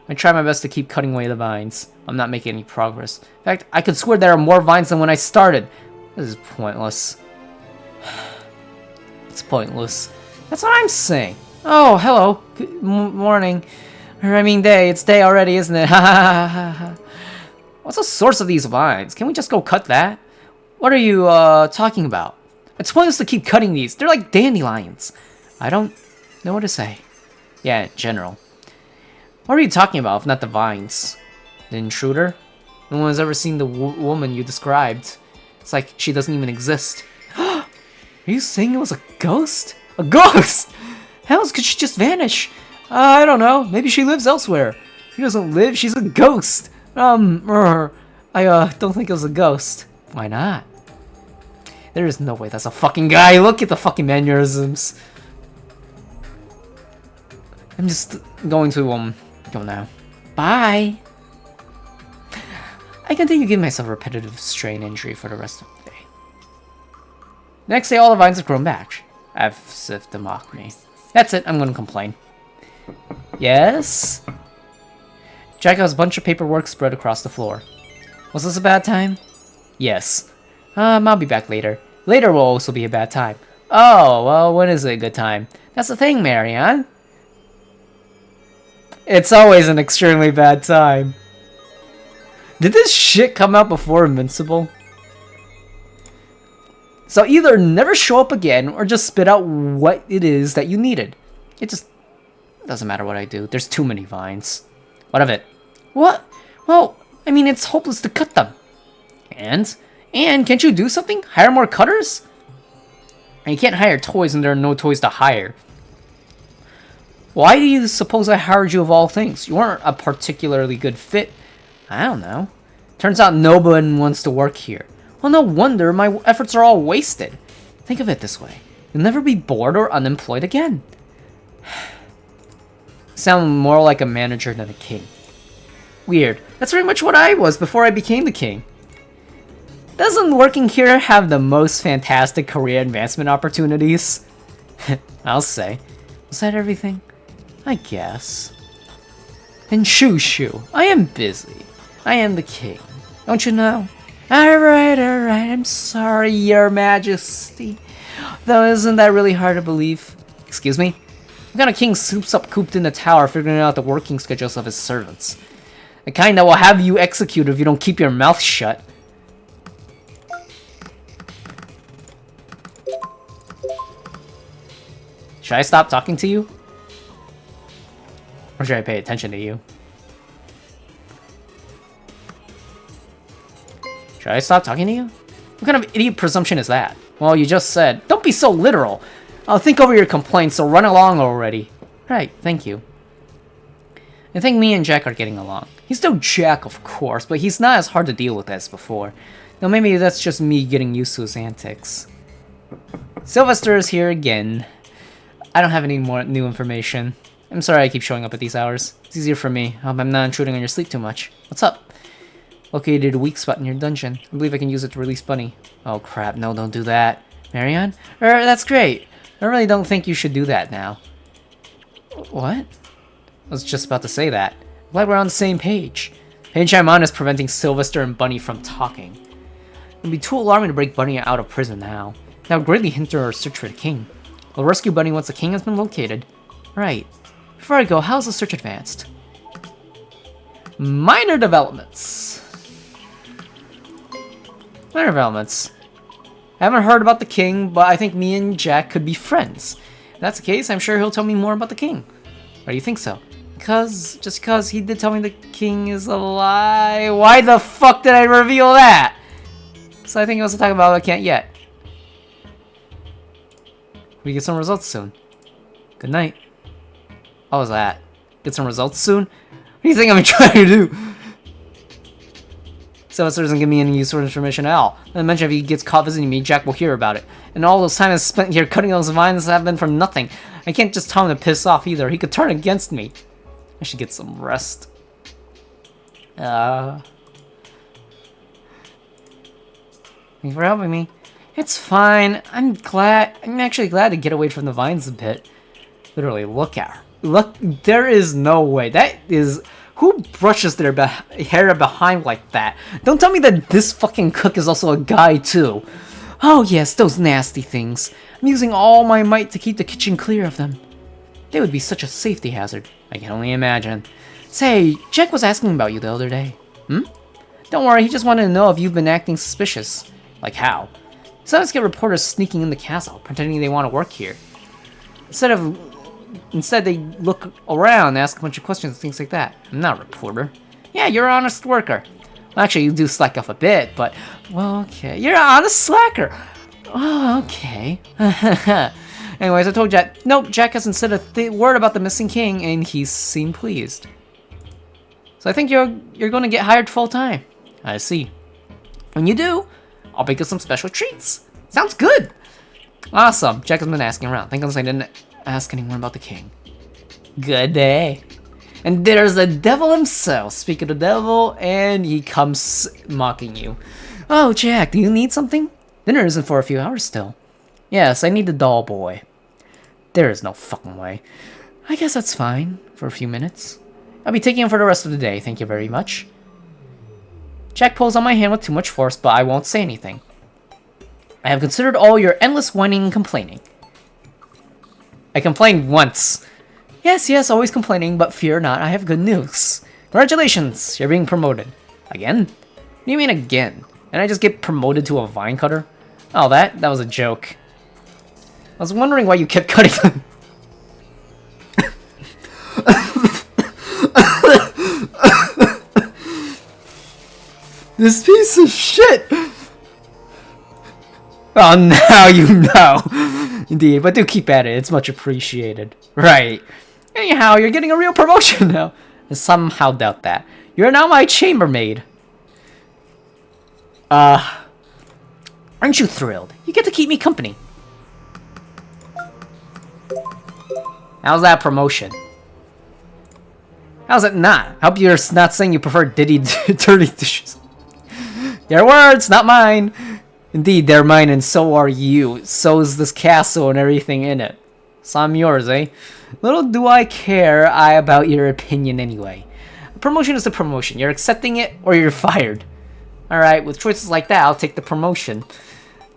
I try my best to keep cutting away the vines. I'm not making any progress. In fact, I could swear there are more vines than when I started. This is pointless. It's pointless. That's what I'm saying. Oh, hello. Good morning. Or I mean day. It's day already, isn't it? Ha ha ha ha. What's the source of these vines? Can we just go cut that? What are you, talking about? It's pointless to keep cutting these. They're like dandelions. I don't know what to say. Yeah, in general. What are you talking about if not the vines? The intruder? No one has ever seen the woman you described. It's like she doesn't even exist. Are you saying it was a ghost? A ghost? How else could she just vanish? I don't know. Maybe she lives elsewhere. She doesn't live. She's a ghost. I don't think it was a ghost. Why not? There is no way that's a fucking guy. Look at the fucking mannerisms. I'm just going to, go now. Bye. I continue giving myself a repetitive strain injury for the rest of the day. Next day, all the vines have grown back. As if to mock me. That's it, I'm gonna complain. Yes? Jack has a bunch of paperwork spread across the floor. Was this a bad time? Yes. I'll be back later. Later will also be a bad time. Oh, well, when is it a good time? That's the thing, Marianne. It's always an extremely bad time. Did this shit come out before Invincible? So either never show up again or just spit out what it is that you needed. It just doesn't matter what I do. There's too many vines. What of it? What? Well, I mean, it's hopeless to cut them. And can't you do something? Hire more cutters? And you can't hire toys and there are no toys to hire. Why do you suppose I hired you of all things? You weren't a particularly good fit. I don't know. Turns out no one wants to work here. Well, no wonder my efforts are all wasted. Think of it this way. You'll never be bored or unemployed again. Sound more like a manager than a king. Weird. That's very much what I was before I became the king. Doesn't working here have the most fantastic career advancement opportunities? I'll say. Was that everything? I guess. And shoo, I am busy. I am the king. Don't you know? Alright, I'm sorry, your majesty. Though isn't that really hard to believe? Excuse me? What kind of king soups up cooped in the tower figuring out the working schedules of his servants? The kind that will have you executed if you don't keep your mouth shut. Should I stop talking to you? Or should I pay attention to you? Should I stop talking to you? What kind of idiot presumption is that? Well, you just said, don't be so literal. I'll think over your complaints, so run along already. Right, thank you. I think me and Jack are getting along. He's still Jack, of course, but he's not as hard to deal with as before. Now maybe that's just me getting used to his antics. Sylvester is here again. I don't have any more new information. I'm sorry I keep showing up at these hours. It's easier for me. I hope I'm not intruding on your sleep too much. What's up? Located a weak spot in your dungeon. I believe I can use it to release Bunny. Oh crap, no, don't do that. Marianne? That's great. I really don't think you should do that now. What? I was just about to say that. I'm glad we're on the same page. Page I'm on is preventing Sylvester and Bunny from talking. It would be too alarming to break Bunny out of prison now. That would greatly hinder our search for the king. We'll rescue Bunny once the king has been located. Right. Before I go, how's the search advanced? Minor developments. Minor developments. I haven't heard about the king, but I think me and Jack could be friends. If that's the case, I'm sure he'll tell me more about the king. Why do you think so? Just because he did tell me the king is alive. Why the fuck did I reveal that? So I think I was talking about I can't yet. We get some results soon. Good night. What was that? Get some results soon? What do you think I'm trying to do? So it doesn't give me any useful information at all. Not to mention if he gets caught visiting me, Jack will hear about it. And all those time I spent here cutting those vines have been for nothing. I can't just tell him to piss off either. He could turn against me. I should get some rest. Thank you for helping me. It's fine. I'm actually glad to get away from the vines a bit. Literally, look at her. Look, there is no way. That is... Who brushes their hair behind like that? Don't tell me that this fucking cook is also a guy, too. Oh, yes, those nasty things. I'm using all my might to keep the kitchen clear of them. They would be such a safety hazard. I can only imagine. Say, Jack was asking about you the other day. Hmm? Don't worry, he just wanted to know if you've been acting suspicious. Like how? Sometimes get reporters sneaking in the castle, pretending they want to work here. Instead, they look around and ask a bunch of questions and things like that. I'm not a reporter. Yeah, you're an honest worker. Well, actually, you do slack off a bit, but... Well, okay. You're an honest slacker! Oh, okay. Anyways, I told Jack... Nope, Jack hasn't said a word about the missing king, and he seemed pleased. So I think you're going to get hired full-time. I see. When you do, I'll make you some special treats. Sounds good! Awesome. Jack has been asking around. Thank goodness I didn't ask anyone about the king. Good day. And there's the devil himself. Speak of the devil, and he comes mocking you. Oh, Jack, do you need something? Dinner isn't for a few hours still. Yes, I need the doll boy. There is no fucking way. I guess that's fine for a few minutes. I'll be taking him for the rest of the day, thank you very much. Jack pulls on my hand with too much force, but I won't say anything. I have considered all your endless whining and complaining. I complained once. Yes, always complaining, but fear not, I have good news. Congratulations, you're being promoted. Again? What do you mean again? And I just get promoted to a vine cutter? Oh, that was a joke. I was wondering why you kept cutting them. This piece of shit! Oh, now you know. Indeed, but do keep at it. It's much appreciated. Right. Anyhow, you're getting a real promotion now. I somehow doubt that. You're now my chambermaid. Aren't you thrilled? You get to keep me company. How's that promotion? How's it not? I hope you're not saying you prefer dirty dishes. Their words, not mine. Indeed, they're mine, and so are you. So is this castle and everything in it. So I'm yours, eh? Little do I care about your opinion anyway. A promotion is a promotion. You're accepting it, or you're fired. Alright, with choices like that, I'll take the promotion.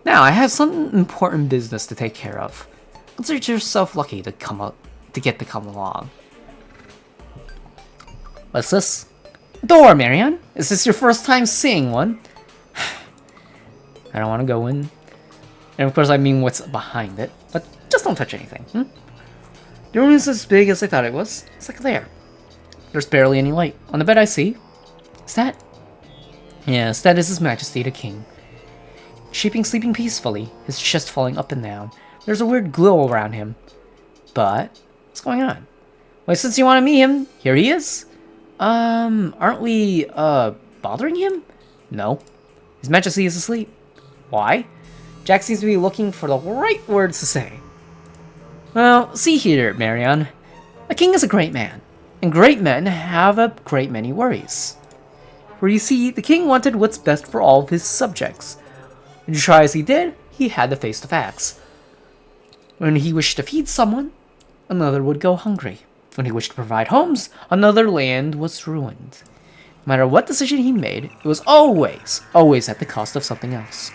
Now, I have some important business to take care of. Consider yourself lucky to get to come along. What's this? A door, Marianne. Is this your first time seeing one? I don't want to go in. And of course I mean what's behind it. But just don't touch anything. The room is as big as I thought it was. It's like there. There's barely any light. On the bed I see. Is that? Yes, that is His Majesty the King. Sleeping peacefully, his chest falling up and down. There's a weird glow around him. But, what's going on? Well, since you want to meet him, here he is. Aren't we, bothering him? No. His Majesty is asleep. Why? Jack seems to be looking for the right words to say. Well, see here, Marianne. A king is a great man, and great men have a great many worries. For you see, the king wanted what's best for all of his subjects. And try as he did, he had to face the facts. When he wished to feed someone, another would go hungry. When he wished to provide homes, another land was ruined. No matter what decision he made, it was always at the cost of something else.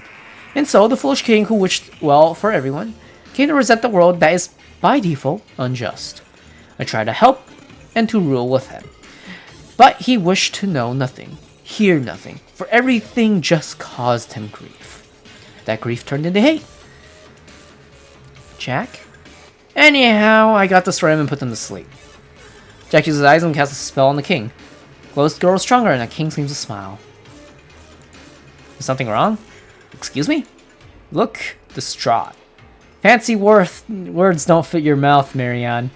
And so, the foolish king who wished well for everyone, came to resent the world that is, by default, unjust. I tried to help, and to rule with him. But he wished to know nothing, hear nothing, for everything just caused him grief. That grief turned into hate. Jack? Anyhow, I got this for him and put them to sleep. Jack uses his eyes and casts a spell on the king. Glows grows stronger and the king seems to smile. Is something wrong? Excuse me? Look distraught. Fancy words don't fit your mouth, Marianne.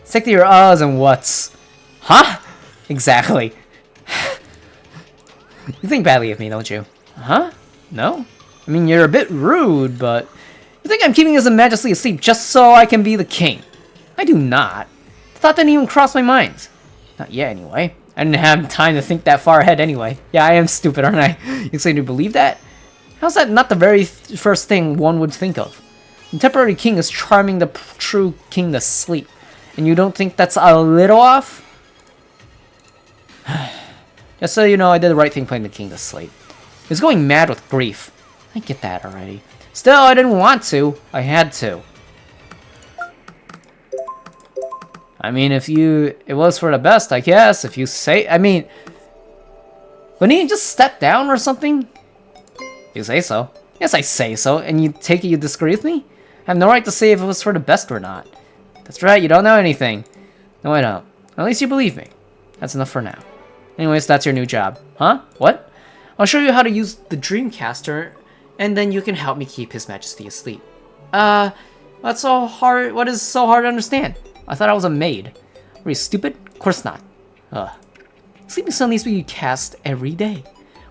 Stick to your uhs and whats. Huh? Exactly. You think badly of me, don't you? Huh? No? I mean, you're a bit rude, but... You think I'm keeping His Majesty asleep just so I can be the king? I do not. The thought didn't even cross my mind. Not yet, anyway. I didn't have time to think that far ahead anyway. Yeah, I am stupid, aren't I? You expect me to believe that? How's that not the very first thing one would think of? The temporary king is charming the true king to sleep. And you don't think that's a little off? Just so you know, I did the right thing putting the king to sleep. He was going mad with grief. I get that already. Still, I didn't want to. I had to. I mean, it was for the best, I guess. If you say, I mean, wouldn't he just step down or something? You say so. Yes, I say so. And you take it you disagree with me? I have no right to say if it was for the best or not. That's right, you don't know anything. No, I don't. At least you believe me. That's enough for now. Anyways, that's your new job. Huh? What? I'll show you how to use the Dreamcaster, and then you can help me keep His Majesty asleep. What's so hard? What is so hard to understand? I thought I was a maid. Were you stupid? Of course not. Sleeping still needs to be cast every day.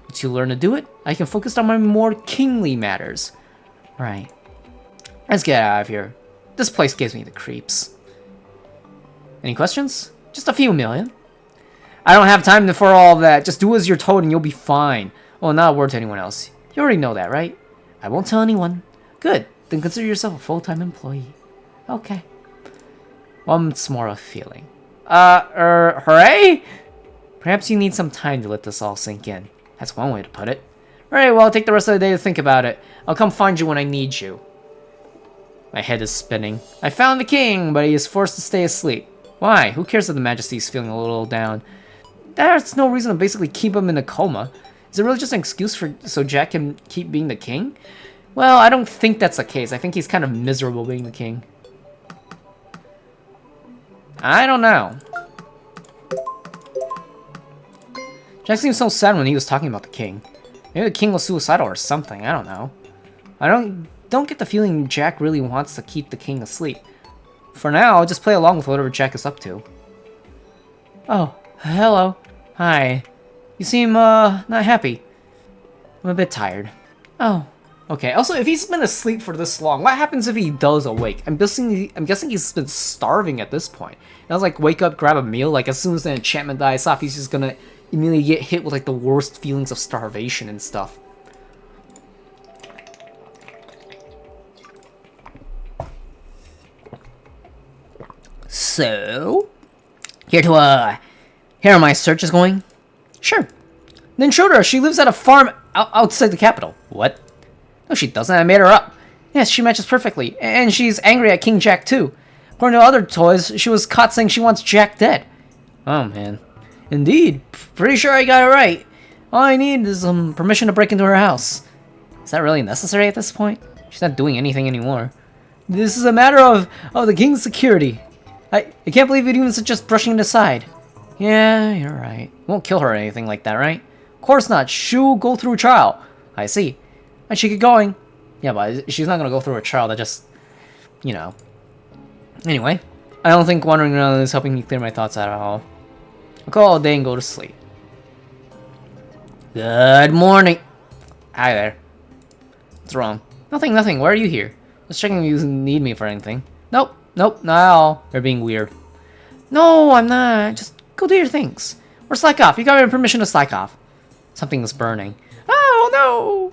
Once you learn to do it, I can focus on my more kingly matters. Right. Let's get out of here. This place gives me the creeps. Any questions? Just a few million. I don't have time for all of that. Just do as you're told and you'll be fine. Oh, not a word to anyone else. You already know that, right? I won't tell anyone. Good. Then consider yourself a full-time employee. Okay. Once more a feeling. Hooray? Perhaps you need some time to let this all sink in. That's one way to put it. Alright, well, I'll take the rest of the day to think about it. I'll come find you when I need you. My head is spinning. I found the king, but he is forced to stay asleep. Why? Who cares if the Majesty's feeling a little down? There's no reason to basically keep him in a coma. Is it really just an excuse so Jack can keep being the king? Well, I don't think that's the case. I think he's kind of miserable being the king. I don't know. Jack seemed so sad when he was talking about the king. Maybe the king was suicidal or something. I don't know. I don't get the feeling Jack really wants to keep the king asleep. For now, I'll just play along with whatever Jack is up to. Oh, hello. Hi. You seem, not happy. I'm a bit tired. Oh. Okay, also, if he's been asleep for this long, what happens if he does awake? I'm guessing he's been starving at this point. And I was like, wake up, grab a meal, like, as soon as the enchantment dies off, he's just gonna immediately get hit with, like, the worst feelings of starvation and stuff. So, here are my searches going? Sure. The intruder, she lives at a farm outside the capital. What? No, she doesn't. I made her up. Yes, she matches perfectly. And she's angry at King Jack, too. According to other toys, she was caught saying she wants Jack dead. Oh, man. Indeed. Pretty sure I got it right. All I need is permission to break into her house. Is that really necessary at this point? She's not doing anything anymore. This is a matter of the king's security. I can't believe it even suggests brushing it aside. Yeah, you're right. Won't kill her or anything like that, right? Of course not. She'll go through a trial. I see. I should get going. Yeah, but she's not gonna go through a trial that just, you know. Anyway, I don't think wandering around is helping me clear my thoughts at all. I'll call it a day and go to sleep. Good morning. Hi there. What's wrong? Nothing. Why are you here? Just checking if you need me for anything. Nope, not at all. You're being weird. No, I'm not. Just go do your things. Or slack off. You got my permission to slack off. Something's burning. Oh, no.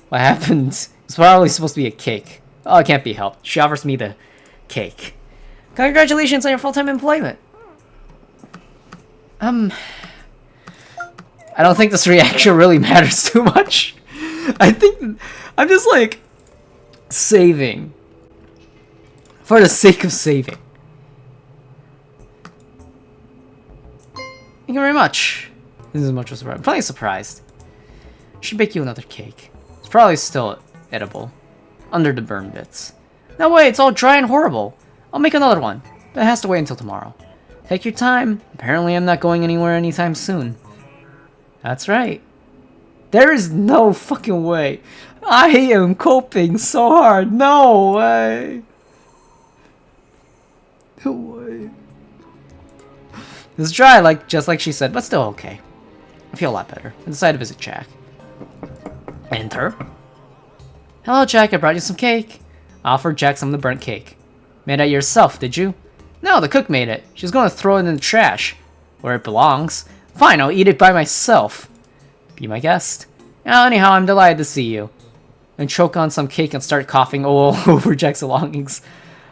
What happened? It's probably supposed to be a cake. Oh, it can't be helped. She offers me the cake. Congratulations on your full-time employment. I don't think this reaction really matters too much. I think I'm just like saving for the sake of saving. Thank you very much. This is much of a surprise. I'm probably surprised. Should bake you another cake. It's probably still edible. Under the burn bits. No way, it's all dry and horrible. I'll make another one. But it has to wait until tomorrow. Take your time. Apparently I'm not going anywhere anytime soon. That's right. There is no fucking way. I am coping so hard. No way. No way. It was dry, just like she said, but still okay. I feel a lot better. I decided to visit Jack. Enter. Hello, Jack. I brought you some cake. I offered Jack some of the burnt cake. Made it yourself, did you? No, the cook made it. She's going to throw it in the trash. Where it belongs. Fine, I'll eat it by myself. Be my guest. Anyhow, I'm delighted to see you. And choke on some cake and start coughing all over Jack's belongings.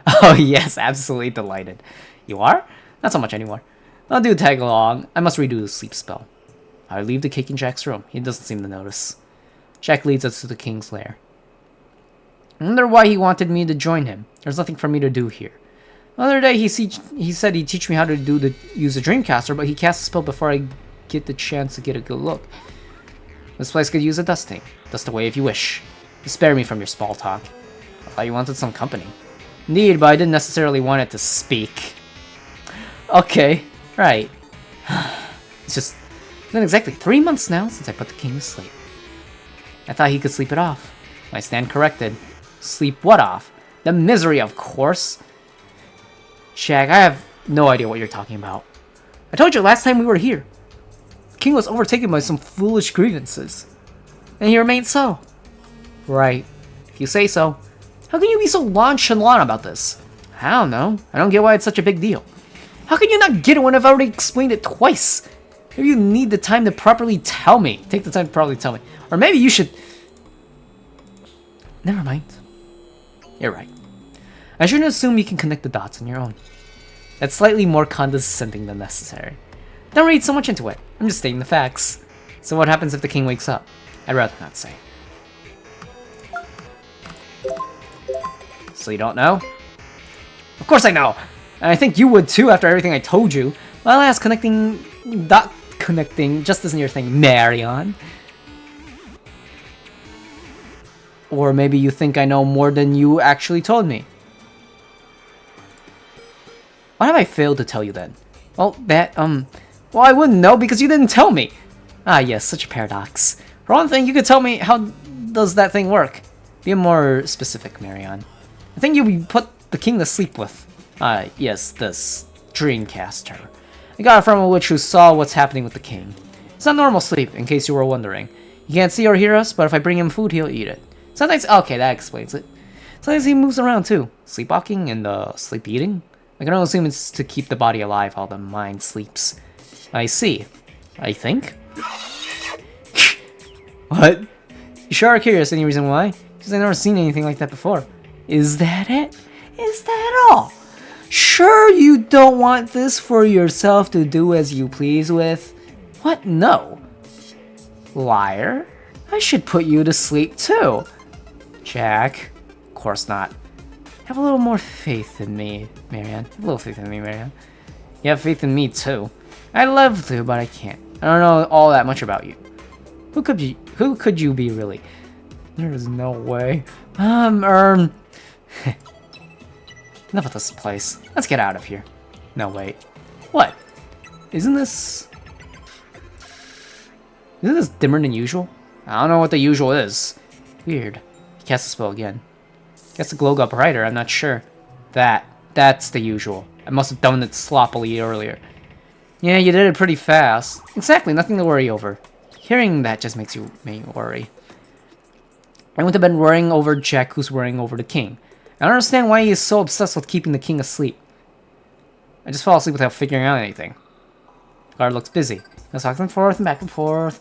Oh, yes, absolutely delighted. You are? Not so much anymore. I'll do tag along. I must redo the sleep spell. I leave the cake in Jack's room. He doesn't seem to notice. Jack leads us to the king's lair. I wonder why he wanted me to join him. There's nothing for me to do here. The other day, he said he'd teach me how to use the Dreamcaster, but he cast a spell before I get the chance to get a good look. This place could use a dusting. Dust away if you wish. Spare me from your small talk. I thought you wanted some company. Indeed, but I didn't necessarily want it to speak. Okay, right. It's been exactly 3 months now since I put the king to sleep. I thought he could sleep it off. I stand corrected. Sleep what off? The misery, of course. Jack, I have no idea what you're talking about. I told you last time we were here. The king was overtaken by some foolish grievances. And he remained so. Right. If you say so. How can you be so nonchalant about this? I don't know. I don't get why it's such a big deal. How can you not get it when I've already explained it twice? Maybe you need the time to properly tell me. Take the time to properly tell me. Or maybe you should... Never mind. You're right. I shouldn't assume you can connect the dots on your own. That's slightly more condescending than necessary. Don't read so much into it. I'm just stating the facts. So what happens if the king wakes up? I'd rather not say. So you don't know? Of course I know! And I think you would too after everything I told you. Well, alas, dot connecting just isn't your thing, Marion. Or maybe you think I know more than you actually told me. Why have I failed to tell you then? Well, well, I wouldn't know because you didn't tell me. Ah, yes, such a paradox. For one thing, you could tell me how does that thing work? Be more specific, Marion. I think you put the king to sleep with. Yes, this Dreamcaster. I got it from a witch who saw what's happening with the king. It's not normal sleep, in case you were wondering. He can't see or hear us, but if I bring him food, he'll eat it. Sometimes, okay, that explains it. Sometimes he moves around too, sleepwalking and sleep eating. I can only assume it's to keep the body alive while the mind sleeps. I see. I think. What? You sure are curious, any reason why? Because I've never seen anything like that before. Is that it? Is that all? Sure you don't want this for yourself to do as you please with? What? No. Liar. I should put you to sleep too. Jack. Of course not. Have a little more faith in me, Marianne. Have a little faith in me, Marianne. You have faith in me too. I'd love to, but I can't. I don't know all that much about you. Who could you be really? There is no way. Enough of this place. Let's get out of here. No, wait. What? Isn't this dimmer than usual? I don't know what the usual is. Weird. He cast the spell again. Guess the glow got brighter, I'm not sure. That's the usual. I must have done it sloppily earlier. Yeah, you did it pretty fast. Exactly, nothing to worry over. Hearing that just makes me worry. I would have been worrying over Jack, who's worrying over the king. I don't understand why he is so obsessed with keeping the king asleep. I just fall asleep without figuring out anything. The guard looks busy. He goes back and forth and back and forth.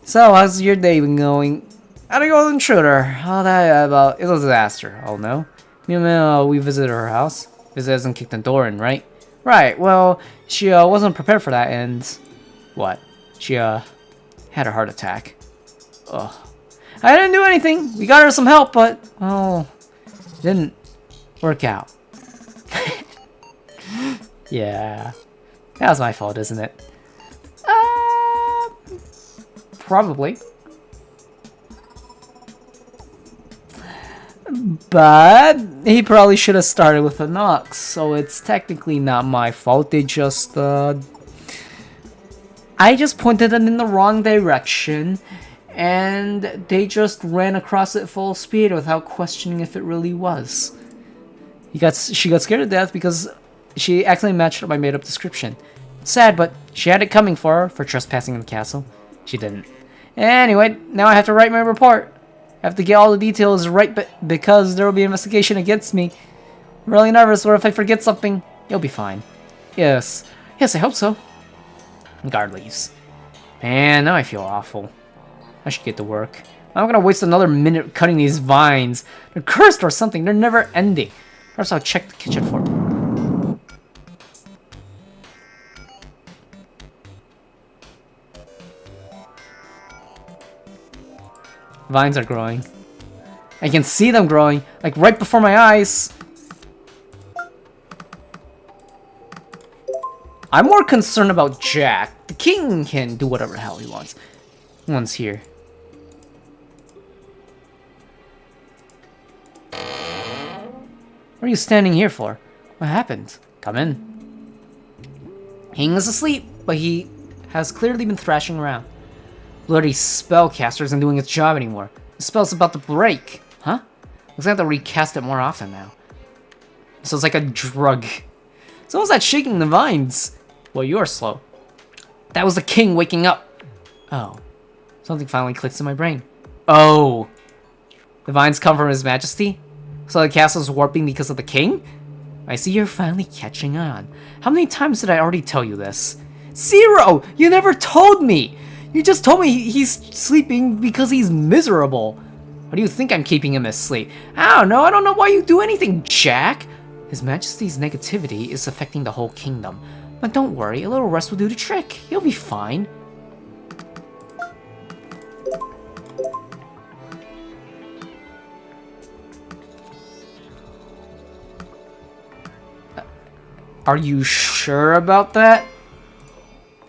So, how's your day been going? How'd it go with the intruder? Oh, it was a disaster. Oh no. We visited her house. Visit hasn't kicked the door in, right? Right, well, she wasn't prepared for that and... What? She had a heart attack. Ugh. I didn't do anything. We got her some help, but... Oh... Didn't work out. Yeah. That was my fault, isn't it? Probably. But he probably should have started with a Nox, so it's technically not my fault. They just, I just pointed them in the wrong direction, and they just ran across it full speed without questioning if it really was. She got scared to death because she accidentally matched up my made-up description. Sad, but she had it coming for her for trespassing in the castle. She didn't. Anyway, now I have to write my report. I have to get all the details right because there will be an investigation against me. I'm really nervous. What if I forget something? You'll be fine. Yes. Yes, I hope so. The guard leaves. Man, now I feel awful. I should get to work. I'm not gonna waste another minute cutting these vines. They're cursed or something. They're never ending. First, I'll check the kitchen for them. Vines are growing. I can see them growing, like right before my eyes. I'm more concerned about Jack. The king can do whatever the hell he wants. No one's here. What are you standing here for? What happened? Come in. King is asleep, but he has clearly been thrashing around. Bloody spellcaster isn't doing its job anymore. The spell's about to break. Huh? Looks like I have to recast it more often now. So it's like a drug. So what's that shaking the vines? Well, you're slow. That was the king waking up. Oh. Something finally clicks in my brain. Oh. The vines come from His Majesty? So the castle's warping because of the king? I see you're finally catching on. How many times did I already tell you this? 0! You never told me! You just told me he's sleeping because he's miserable. Why do you think I'm keeping him asleep? I don't know. I don't know why you do anything, Jack. His Majesty's negativity is affecting the whole kingdom. But don't worry, a little rest will do the trick. He'll be fine. Are you sure about that?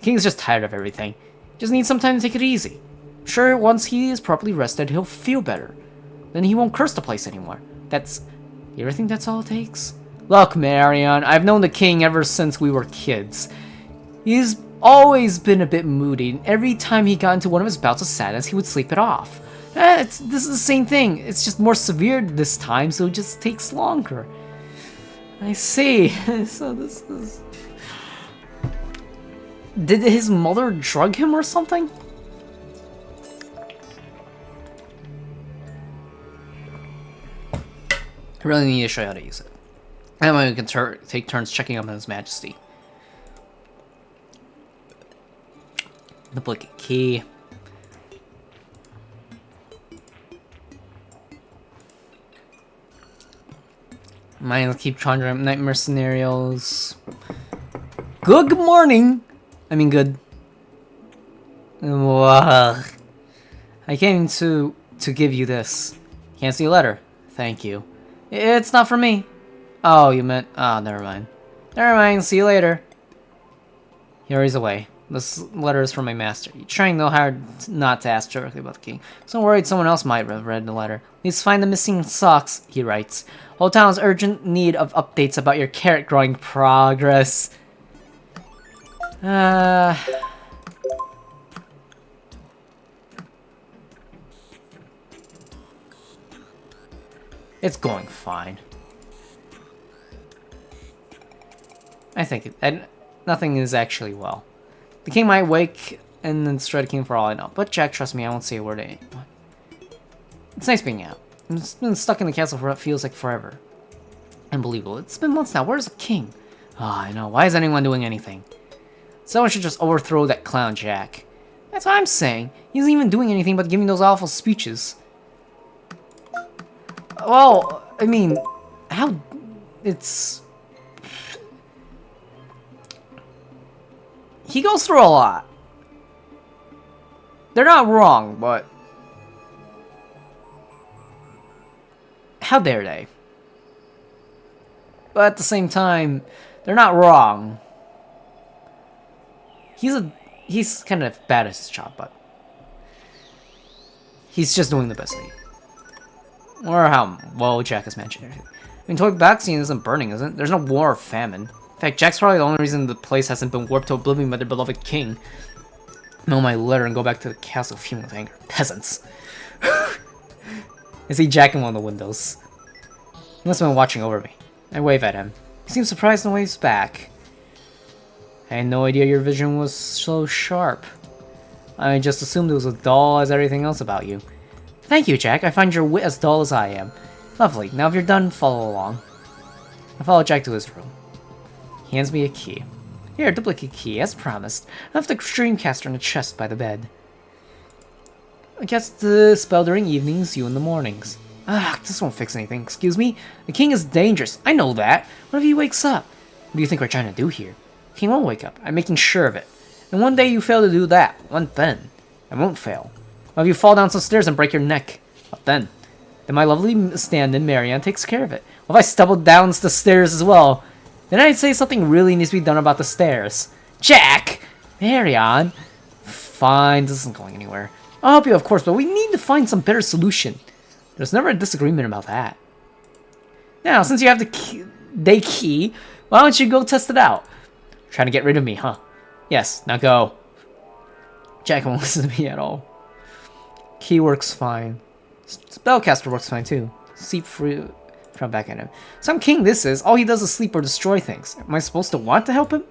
King's just tired of everything. Just needs some time to take it easy. Sure, once he is properly rested, he'll feel better. Then he won't curse the place anymore. You ever think that's all it takes? Look, Marion, I've known the king ever since we were kids. He's always been a bit moody, and every time he got into one of his bouts of sadness, he would sleep it off. This is the same thing. It's just more severe this time, so it just takes longer. I see. So this is... Did his mother drug him or something? I really need to show you how to use it. And then we can take turns checking up on His Majesty. Duplicate key. Might keep conjuring up nightmare scenarios. Good morning! I mean good. I came to give you this. Can't see a letter. Thank you. It's not for me. Oh, you meant... Oh, never mind. Never mind, see you later. He hurries away. This letter is from my master. You're trying no hard not to ask directly about the king. So I'm worried someone else might have read the letter. Please find the missing socks, he writes. Whole town's urgent need of updates about your carrot growing progress. It's going fine. I think nothing is actually well. The king might wake and then strike the king for all I know. But Jack, trust me, I won't say a word to anyone. It's nice being out. I've been stuck in the castle for what feels like forever. Unbelievable. It's been months now. Where's the king? Oh, I know. Why is anyone doing anything? Someone should just overthrow that clown Jack. That's what I'm saying. He isn't even doing anything but giving those awful speeches. Well, I mean, how... It's... He goes through a lot. They're not wrong, but... How dare they? But at the same time, they're not wrong. He's kind of bad at his job, but... He's just doing the best he can. Or how well Jack has mentioned everything. I mean, Toy Vaccine isn't burning, isn't it? There's no war or famine. In fact, Jack's probably the only reason the place hasn't been warped to oblivion by their beloved king. Mail my letter and go back to the castle fuming with anger. Peasants. I see Jack in one of the windows. He must have been watching over me. I wave at him. He seems surprised and waves back. I had no idea your vision was so sharp. I just assumed it was as dull as everything else about you. Thank you, Jack. I find your wit as dull as I am. Lovely. Now if you're done, follow along. I follow Jack to his room. He hands me a key. Here, duplicate key, as promised. I left the Dreamcaster in a chest by the bed. I cast the spell during evenings, you in the mornings. Ah, this won't fix anything. Excuse me? The king is dangerous. I know that. What if he wakes up? What do you think we're trying to do here? The king won't wake up. I'm making sure of it. And one day you fail to do that. What then? I won't fail. What if you fall down some stairs and break your neck? What then? Then my lovely stand-in, Marianne, takes care of it. What if I stumble down the stairs as well? Then I'd say something really needs to be done about the stairs. Jack! Marianne! Fine, this isn't going anywhere. I'll help you, of course, but we need to find some better solution. There's never a disagreement about that. Now, since you have the key, why don't you go test it out? Trying to get rid of me, huh? Yes, now go. Jack won't listen to me at all. Key works fine. Spellcaster works fine too. Sleep free from back at him. Some king this is. All he does is sleep or destroy things. Am I supposed to want to help him?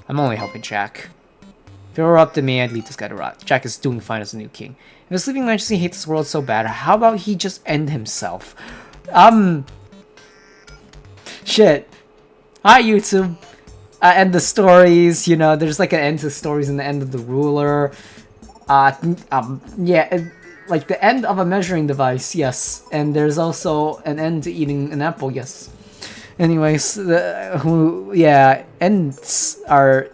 I'm only helping Jack. If it were up to me, I'd leave this guy to rot. Jack is doing fine as a new king. If his sleeping majesty hates this world so bad, how about he just end himself? Shit. Hi, YouTube. End the stories, you know, there's like an end to stories and the end of the ruler. Yeah, like the end of a measuring device, yes. And there's also an end to eating an apple, yes. Anyways, ends are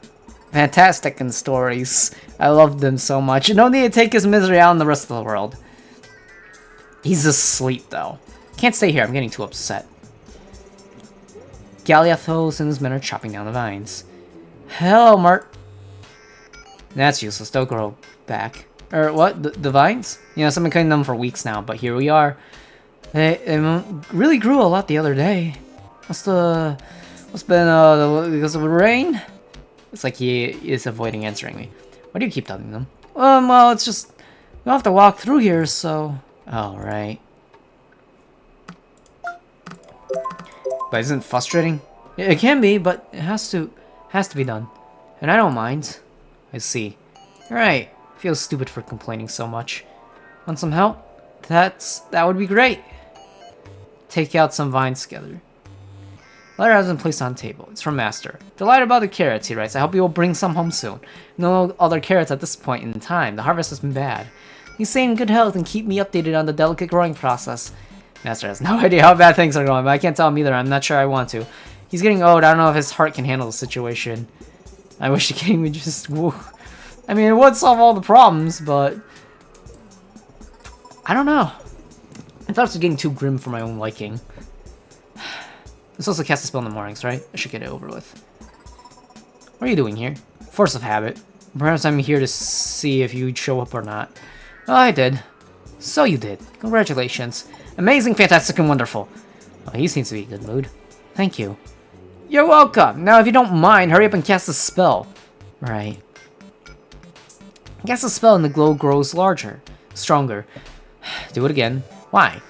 fantastic in stories. I love them so much. No need to take his misery out on the rest of the world. He's asleep, though. Can't stay here, I'm getting too upset. Galiathos and his men are chopping down the vines. Hello, Mart. That's useless, they'll grow back. Or what? The vines? You know, I've been cutting them for weeks now, but here we are. They really grew a lot the other day. What's been, because of the rain? It's like he is avoiding answering me. Why do you keep telling them? Well, it's just, you'll have to walk through here, so... Oh, right. But isn't it frustrating? It can be, but it has to be done. And I don't mind. I see. Right. Feels stupid for complaining so much. Want some help? That would be great. Take out some vines together. Letter has been placed on the table. It's from Master. Delighted about the carrots, he writes. I hope you will bring some home soon. No other carrots at this point in time. The harvest has been bad. Please stay in good health and keep me updated on the delicate growing process. Master has no idea how bad things are going, but I can't tell him either. I'm not sure I want to. He's getting old. I don't know if his heart can handle the situation. I wish the king would just... Woo. I mean, it would solve all the problems, but... I don't know. I thought it was getting too grim for my own liking. This also cast a spell in the mornings, right? I should get it over with. What are you doing here? Force of habit. Perhaps I'm here to see if you'd show up or not. Oh, I did. So you did. Congratulations. Amazing, fantastic, and wonderful. Oh, he seems to be in a good mood. Thank you. You're welcome. Now, if you don't mind, hurry up and cast the spell. Right. Cast the spell and the glow grows larger. Stronger. Do it again. Why?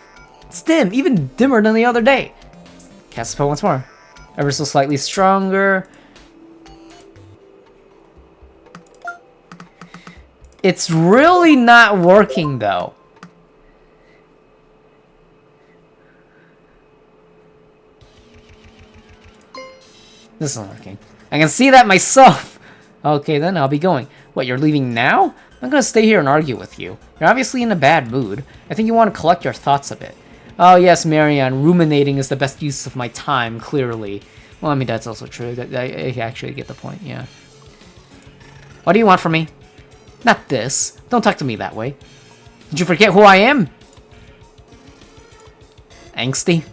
It's dim, even dimmer than the other day. Cast the spell once more. Ever so slightly stronger. It's really not working, though. This isn't working. I can see that myself! Okay, then I'll be going. What, you're leaving now? I'm gonna stay here and argue with you. You're obviously in a bad mood. I think you want to collect your thoughts a bit. Oh yes, Marianne, ruminating is the best use of my time, clearly. Well, I mean, that's also true. I actually get the point, yeah. What do you want from me? Not this. Don't talk to me that way. Did you forget who I am? Angsty?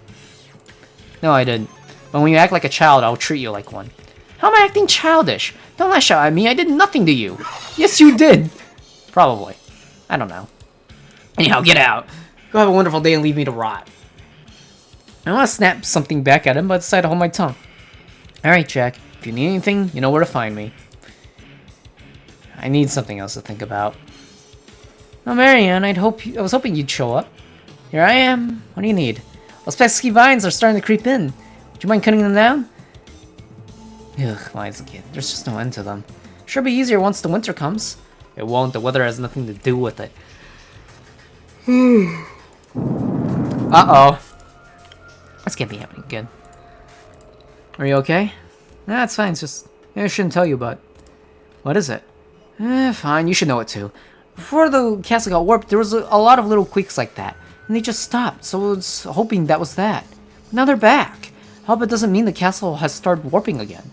No, I didn't. But when you act like a child, I'll treat you like one. How am I acting childish? Don't lash out at me, I did nothing to you. Yes, you did. Probably. I don't know. Anyhow, get out. Go have a wonderful day and leave me to rot. I want to snap something back at him, but I decided to hold my tongue. Alright, Jack. If you need anything, you know where to find me. I need something else to think about. Oh, Marianne, I was hoping you'd show up. Here I am. What do you need? Those pesky vines are starting to creep in. Would you mind cutting them down? Ugh, lies again. There's just no end to them. Sure be easier once the winter comes. It won't. The weather has nothing to do with it. Uh-oh. This can't be happening again. Are you okay? Nah, it's fine. It's just... I shouldn't tell you, but... What is it? Fine. You should know it, too. Before the castle got warped, there was a lot of little quakes like that. And they just stopped, so I was hoping that was that. Now they're back. I hope it doesn't mean the castle has started warping again.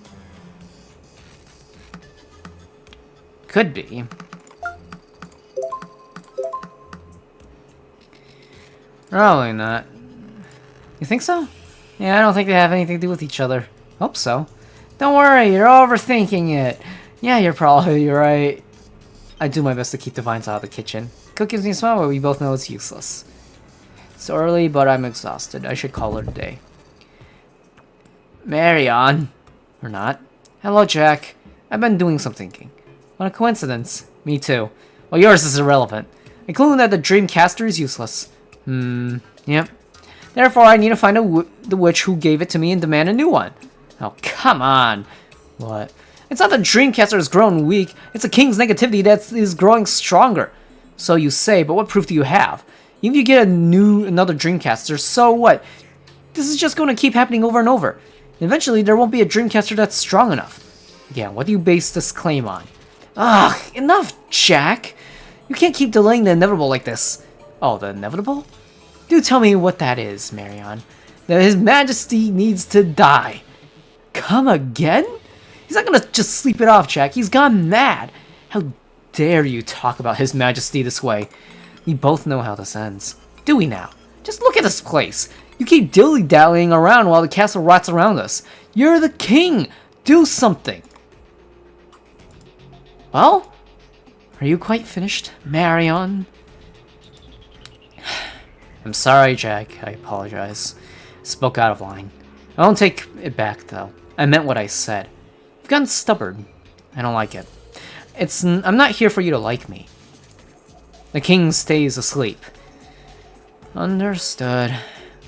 Could be. Probably not. You think so? Yeah, I don't think they have anything to do with each other. Hope so. Don't worry, you're overthinking it. Yeah, you're probably right. I do my best to keep the vines out of the kitchen. Cook gives me a smile, but we both know it's useless. It's early, but I'm exhausted. I should call it a day. Marion. Or not. Hello, Jack. I've been doing some thinking. What a coincidence. Me too. Well, yours is irrelevant. Including that the Dreamcaster is useless. Yep. Therefore, I need to find the witch who gave it to me and demand a new one. Oh, come on. What? It's not the Dreamcaster has grown weak. It's the king's negativity that is growing stronger. So you say, but what proof do you have? Even if you get another Dreamcaster, so what? This is just going to keep happening over and over. Eventually, there won't be a Dreamcaster that's strong enough. Yeah, what do you base this claim on? Ugh, enough, Jack. You can't keep delaying the inevitable like this. Oh, the inevitable? Do tell me what that is, Marion. That His Majesty needs to die. Come again? He's not gonna just sleep it off, Jack. He's gone mad. How dare you talk about His Majesty this way? We both know how this ends. Do we now? Just look at this place. You keep dilly-dallying around while the castle rots around us. You're the king. Do something. Well, are you quite finished, Marion? I'm sorry, Jack. I apologize. Spoke out of line. I won't take it back, though. I meant what I said. You've gotten stubborn. I don't like it. I'm not here for you to like me. The king stays asleep. Understood.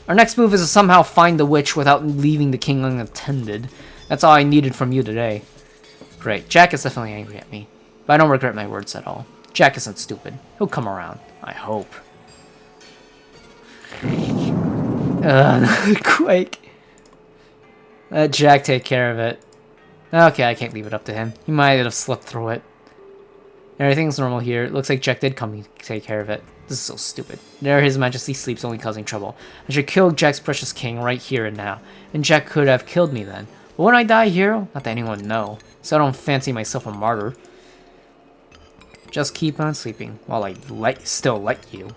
Our next move is to somehow find the witch without leaving the king unattended. That's all I needed from you today. Great. Jack is definitely angry at me. But I don't regret my words at all. Jack isn't stupid. He'll come around. I hope. Quake. Let Jack take care of it. Okay, I can't leave it up to him. He might have slipped through it. Everything's normal here. It looks like Jack did come to take care of it. This is so stupid. There His Majesty sleeps, only causing trouble. I should kill Jack's precious king right here and now. And Jack could have killed me then. But when I die here, not that anyone would know. So I don't fancy myself a martyr. Just keep on sleeping while I still let you.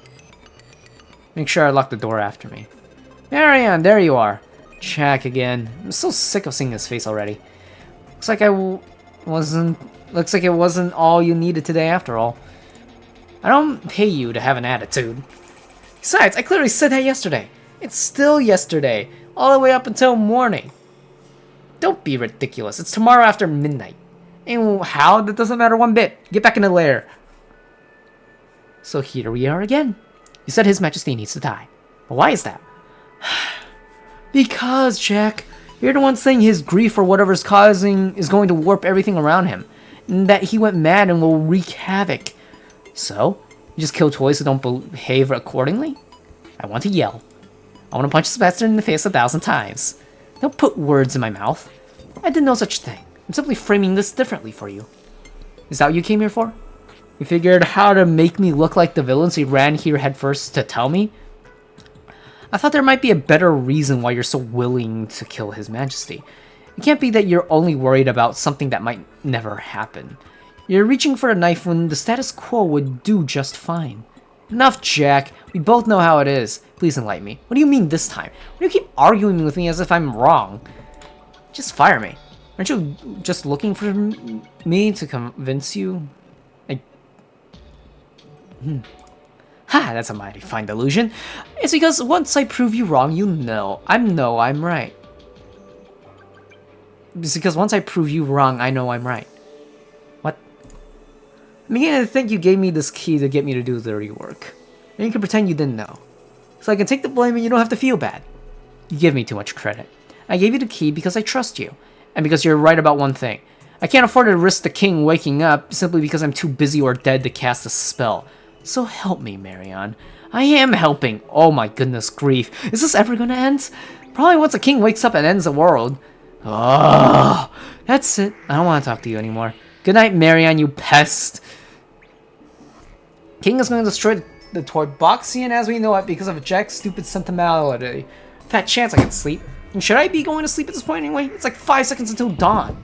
Make sure I lock the door after me. Marion, there you are. Jack again. I'm so sick of seeing his face already. Looks like Looks like it wasn't all you needed today after all. I don't pay you to have an attitude. Besides, I clearly said that yesterday. It's still yesterday, all the way up until morning. Don't be ridiculous. It's tomorrow after midnight. And how? That doesn't matter one bit. Get back in the lair. So here we are again. You said His Majesty needs to die. But why is that? Because, Jack, you're the one saying his grief or whatever's causing is going to warp everything around him. And that he went mad and will wreak havoc. So, you just kill toys who don't behave accordingly? I want to yell. I want to punch this bastard in the face 1,000 times. Don't put words in my mouth. I did no such thing. I'm simply framing this differently for you. Is that what you came here for? You figured how to make me look like the villain so you ran here headfirst to tell me? I thought there might be a better reason why you're so willing to kill His Majesty. It can't be that you're only worried about something that might never happen. You're reaching for a knife when the status quo would do just fine. Enough, Jack. We both know how it is. Please enlighten me. What do you mean this time? Why do you keep arguing with me as if I'm wrong? Just fire me. Aren't you just looking for me to convince you? Ha, that's a mighty fine delusion. It's because once I prove you wrong, you know I'm right. It's because once I prove you wrong, I know I'm right. What? I'm beginning to think you gave me this key to get me to do the dirty work. And you can pretend you didn't know. So I can take the blame and you don't have to feel bad. You give me too much credit. I gave you the key because I trust you. And because you're right about one thing. I can't afford to risk the king waking up simply because I'm too busy or dead to cast a spell. So help me, Marion. I am helping. Oh my goodness grief. Is this ever gonna end? Probably once a king wakes up and ends the world. Oh, that's it. I don't want to talk to you anymore. Good night, Marion, you pest. King is going to destroy the Torboxian as we know it because of Jack's stupid sentimentality. Fat chance I can sleep. And should I be going to sleep at this point anyway? It's like 5 seconds until dawn.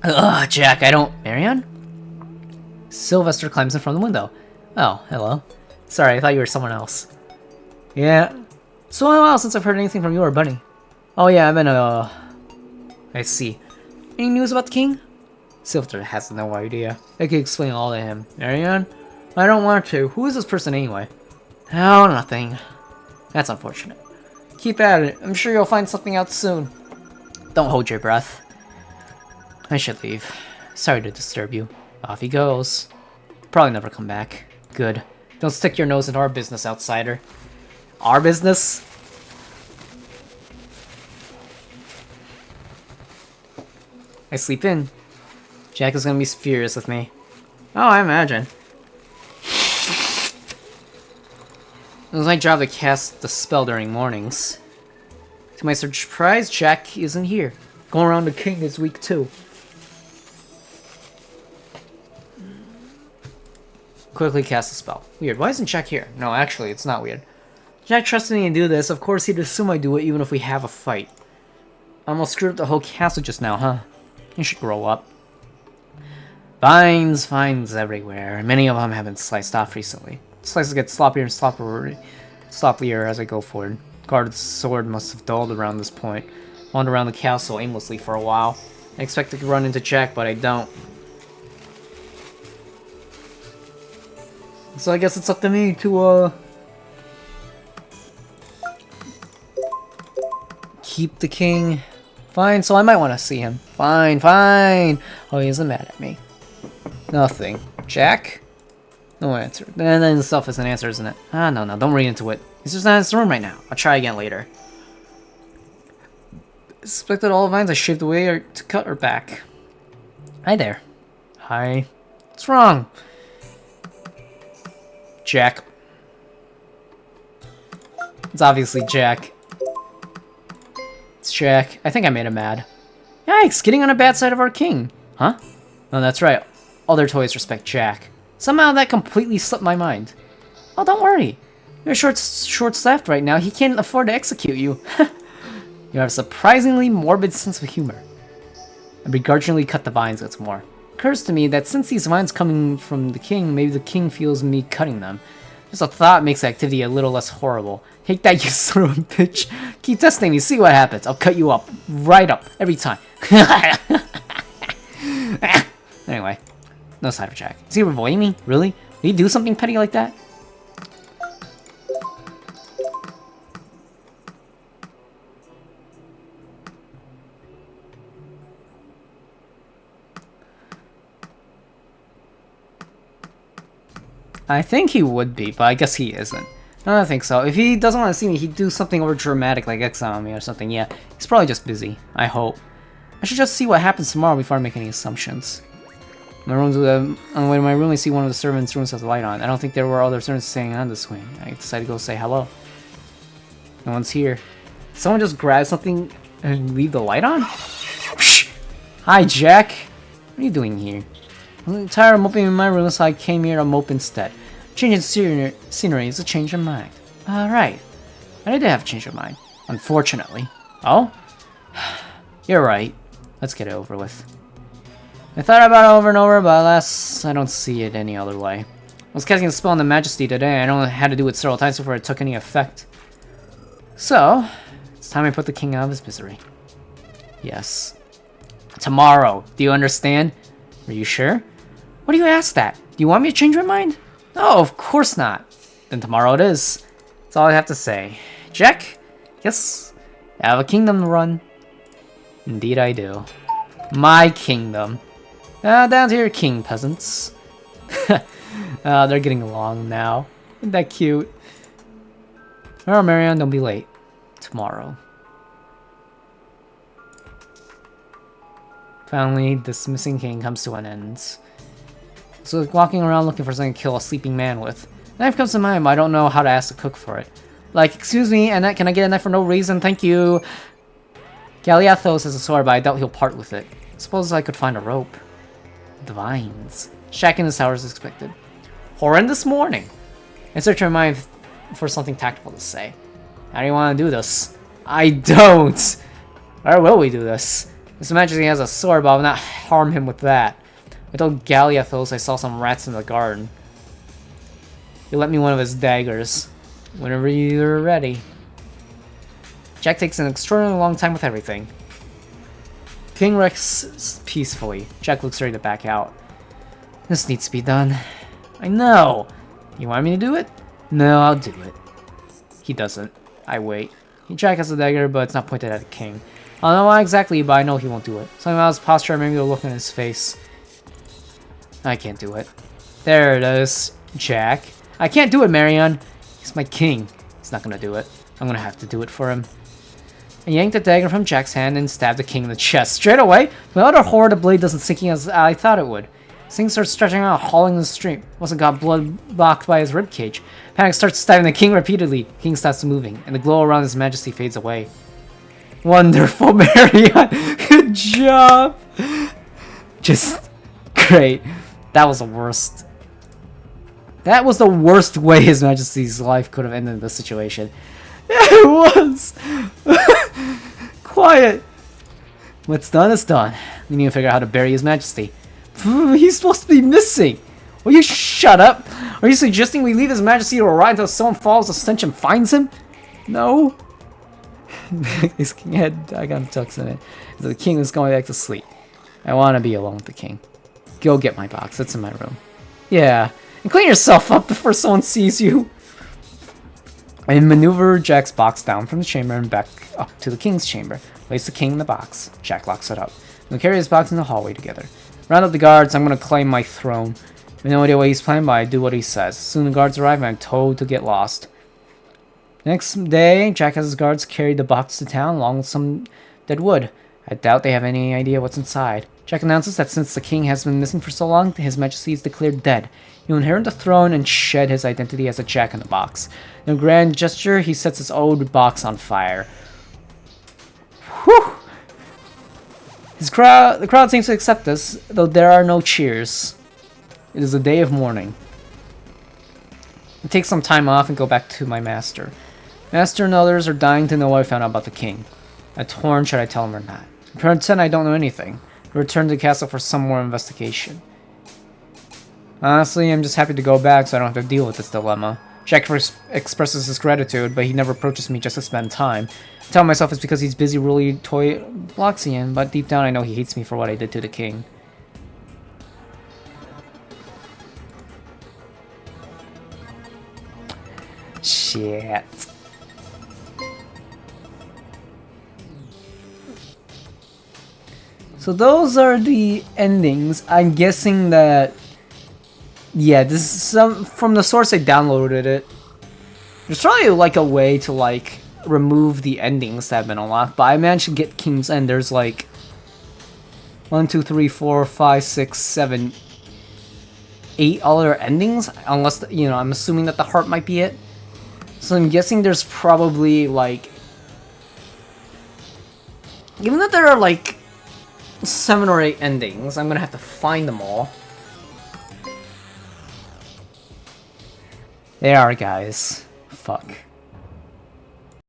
Ugh, Jack, I don't... Marion? Sylvester climbs in from the window. Oh, hello. Sorry, I thought you were someone else. Yeah. It's been a while since I've heard anything from you or Bunny. Oh yeah, I've been, I see. Any news about the king? Sylvester has no idea. I could explain all to him. Marion? I don't want to. Who is this person anyway? Oh, nothing. That's unfortunate. Keep at it. I'm sure you'll find something out soon. Don't hold your breath. I should leave. Sorry to disturb you. Off he goes. Probably never come back. Good. Don't stick your nose in our business, outsider. Our business? I sleep in. Jack is gonna be furious with me. Oh, I imagine. It was my job to cast the spell during mornings. To my surprise, Jack isn't here. Going around the king is weak too. Quickly cast the spell. Weird, why isn't Jack here? No, actually, it's not weird. Jack trusted me to do this. Of course, he'd assume I do it even if we have a fight. I almost screwed up the whole castle just now, huh? You should grow up. Vines everywhere. Many of them have been sliced off recently. Slices get sloppier and sloppier as I go forward. Guard's sword must have dulled around this point. Wandered around the castle aimlessly for a while. I expect to run into Jack, but I don't. So I guess it's up to me to, keep the king. Fine, so I might want to see him. Fine. Oh, he isn't mad at me. Nothing. Jack? No answer. And then itself is an answer, isn't it? Ah, no, don't read into it. He's just not in his room right now. I'll try again later. Suspected all the vines I shaved away are to cut or back. Hi there. Hi. What's wrong? Jack. It's obviously Jack. It's Jack. I think I made him mad. Yikes, getting on a bad side of our king. Huh? Oh, that's right. All their toys respect Jack. Somehow that completely slipped my mind. Oh, don't worry. You're short-staffed right now. He can't afford to execute you. You have a surprisingly morbid sense of humor. I begrudgingly cut the vines once more. It occurs to me that since these vines coming from the king, maybe the king feels me cutting them. Just a thought makes the activity a little less horrible. Take that, you son of a bitch. Keep testing me, see what happens. I'll cut you up. Right up. Every time. Anyway. No side of Jack. Is he avoiding me? Really? Did he do something petty like that? I think he would be, but I guess he isn't. I don't think so. If he doesn't want to see me, he'd do something over dramatic like exile me or something. Yeah, he's probably just busy. I hope. I should just see what happens tomorrow before I make any assumptions. My room's on the way to my room, I see one of the servants' rooms has the light on. I don't think there were other servants staying on this wing. I decided to go say hello. No one's here. Someone just grab something and leave the light on? Hi, Jack. What are you doing here? I'm tired of moping in my room, so I came here to mope instead. Changing scenery is a change of mind. Alright. I did have a change of mind. Unfortunately. Oh? You're right. Let's get it over with. I thought about it over and over, but alas, I don't see it any other way. I was casting a spell on the Majesty today. I only had to do it several times before it took any effect. So, it's time I put the king out of his misery. Yes. Tomorrow. Do you understand? Are you sure? What do you ask that? Do you want me to change my mind? No, of course not. Then tomorrow it is. That's all I have to say. Jack? Yes? I have a kingdom to run. Indeed I do. My kingdom. Down to your king, peasants. They're getting along now. Isn't that cute? Alright, Marion, don't be late. Tomorrow. Finally, this missing king comes to an end. So walking around looking for something to kill a sleeping man with. A knife comes to mind, but I don't know how to ask the cook for it. Like, excuse me, Annette, can I get a knife for no reason? Thank you. Galiathos has a sword, but I doubt he'll part with it. Suppose I could find a rope. The vines. Shack in his tower as expected. Horrendous morning. I search my mind for something tactful to say. How do you want to do this? I don't! Where will we do this? His Majesty has a sword, but I will not harm him with that. I told Galiathos I saw some rats in the garden. He lent me one of his daggers. Whenever you're ready. Jack takes an extraordinarily long time with everything. King rests peacefully. Jack looks ready to back out. This needs to be done. I know! You want me to do it? No, I'll do it. He doesn't. I wait. Jack has a dagger, but it's not pointed at the king. I don't know why exactly, but I know he won't do it. Something about his posture, maybe the look on his face. I can't do it. There it is, Jack. I can't do it, Marion. He's my king. He's not gonna do it. I'm gonna have to do it for him. I yanked the dagger from Jack's hand and stabbed the king in the chest. Straight away, the other horror, the blade doesn't sink in as I thought it would. This thing starts stretching out, hauling in the stream. Must have got blood blocked by his ribcage. Panic starts stabbing the king repeatedly. The king stops moving, and the glow around his majesty fades away. Wonderful, Marion! Good job! Just great. That was the worst. That was the worst way His Majesty's life could have ended in this situation. Yeah, it was! Quiet! What's done is done. We need to figure out how to bury His Majesty. He's supposed to be missing! Will you shut up? Are you suggesting we leave His Majesty to ride until someone follows the stench and finds him? No. His king had dagon tucks in it. So the king is going back to sleep. I want to be alone with the king. Go get my box. It's in my room. Yeah. And clean yourself up before someone sees you. I maneuver Jack's box down from the chamber and back up to the king's chamber. Place the king in the box. Jack locks it up. We'll carry his box in the hallway together. Round up the guards. I'm going to claim my throne. I have no idea what he's planning, but I do what he says. Soon the guards arrive and I'm told to get lost. Next day, Jack has his guards carry the box to town along with some dead wood. I doubt they have any idea what's inside. Jack announces that since the king has been missing for so long, His Majesty is declared dead. He will inherit the throne and shed his identity as a Jack in the Box. In a grand gesture, he sets his old box on fire. Whew! The crowd seems to accept this, though there are no cheers. It is a day of mourning. I take some time off and go back to my master. Master and others are dying to know what I found out about the king. I'm torn, should I tell him or not? Pretend I don't know anything. I return to the castle for some more investigation. Honestly, I'm just happy to go back so I don't have to deal with this dilemma. Jack expresses his gratitude, but he never approaches me just to spend time. I tell myself it's because he's busy ruling Toy Bloxian, but deep down I know he hates me for what I did to the king. Shit. So those are the endings. I'm guessing that, yeah, this is some from the source I downloaded it. There's probably like a way to like remove the endings that have been unlocked, but I managed to get King's End. There's like 1, 2, 3, 4, 5, 6, 7, 8 other endings, unless, you know, I'm assuming that the heart might be it. So I'm guessing there's probably like, given that there are like 7 or 8 endings, I'm gonna have to find them all. They are, guys. Fuck.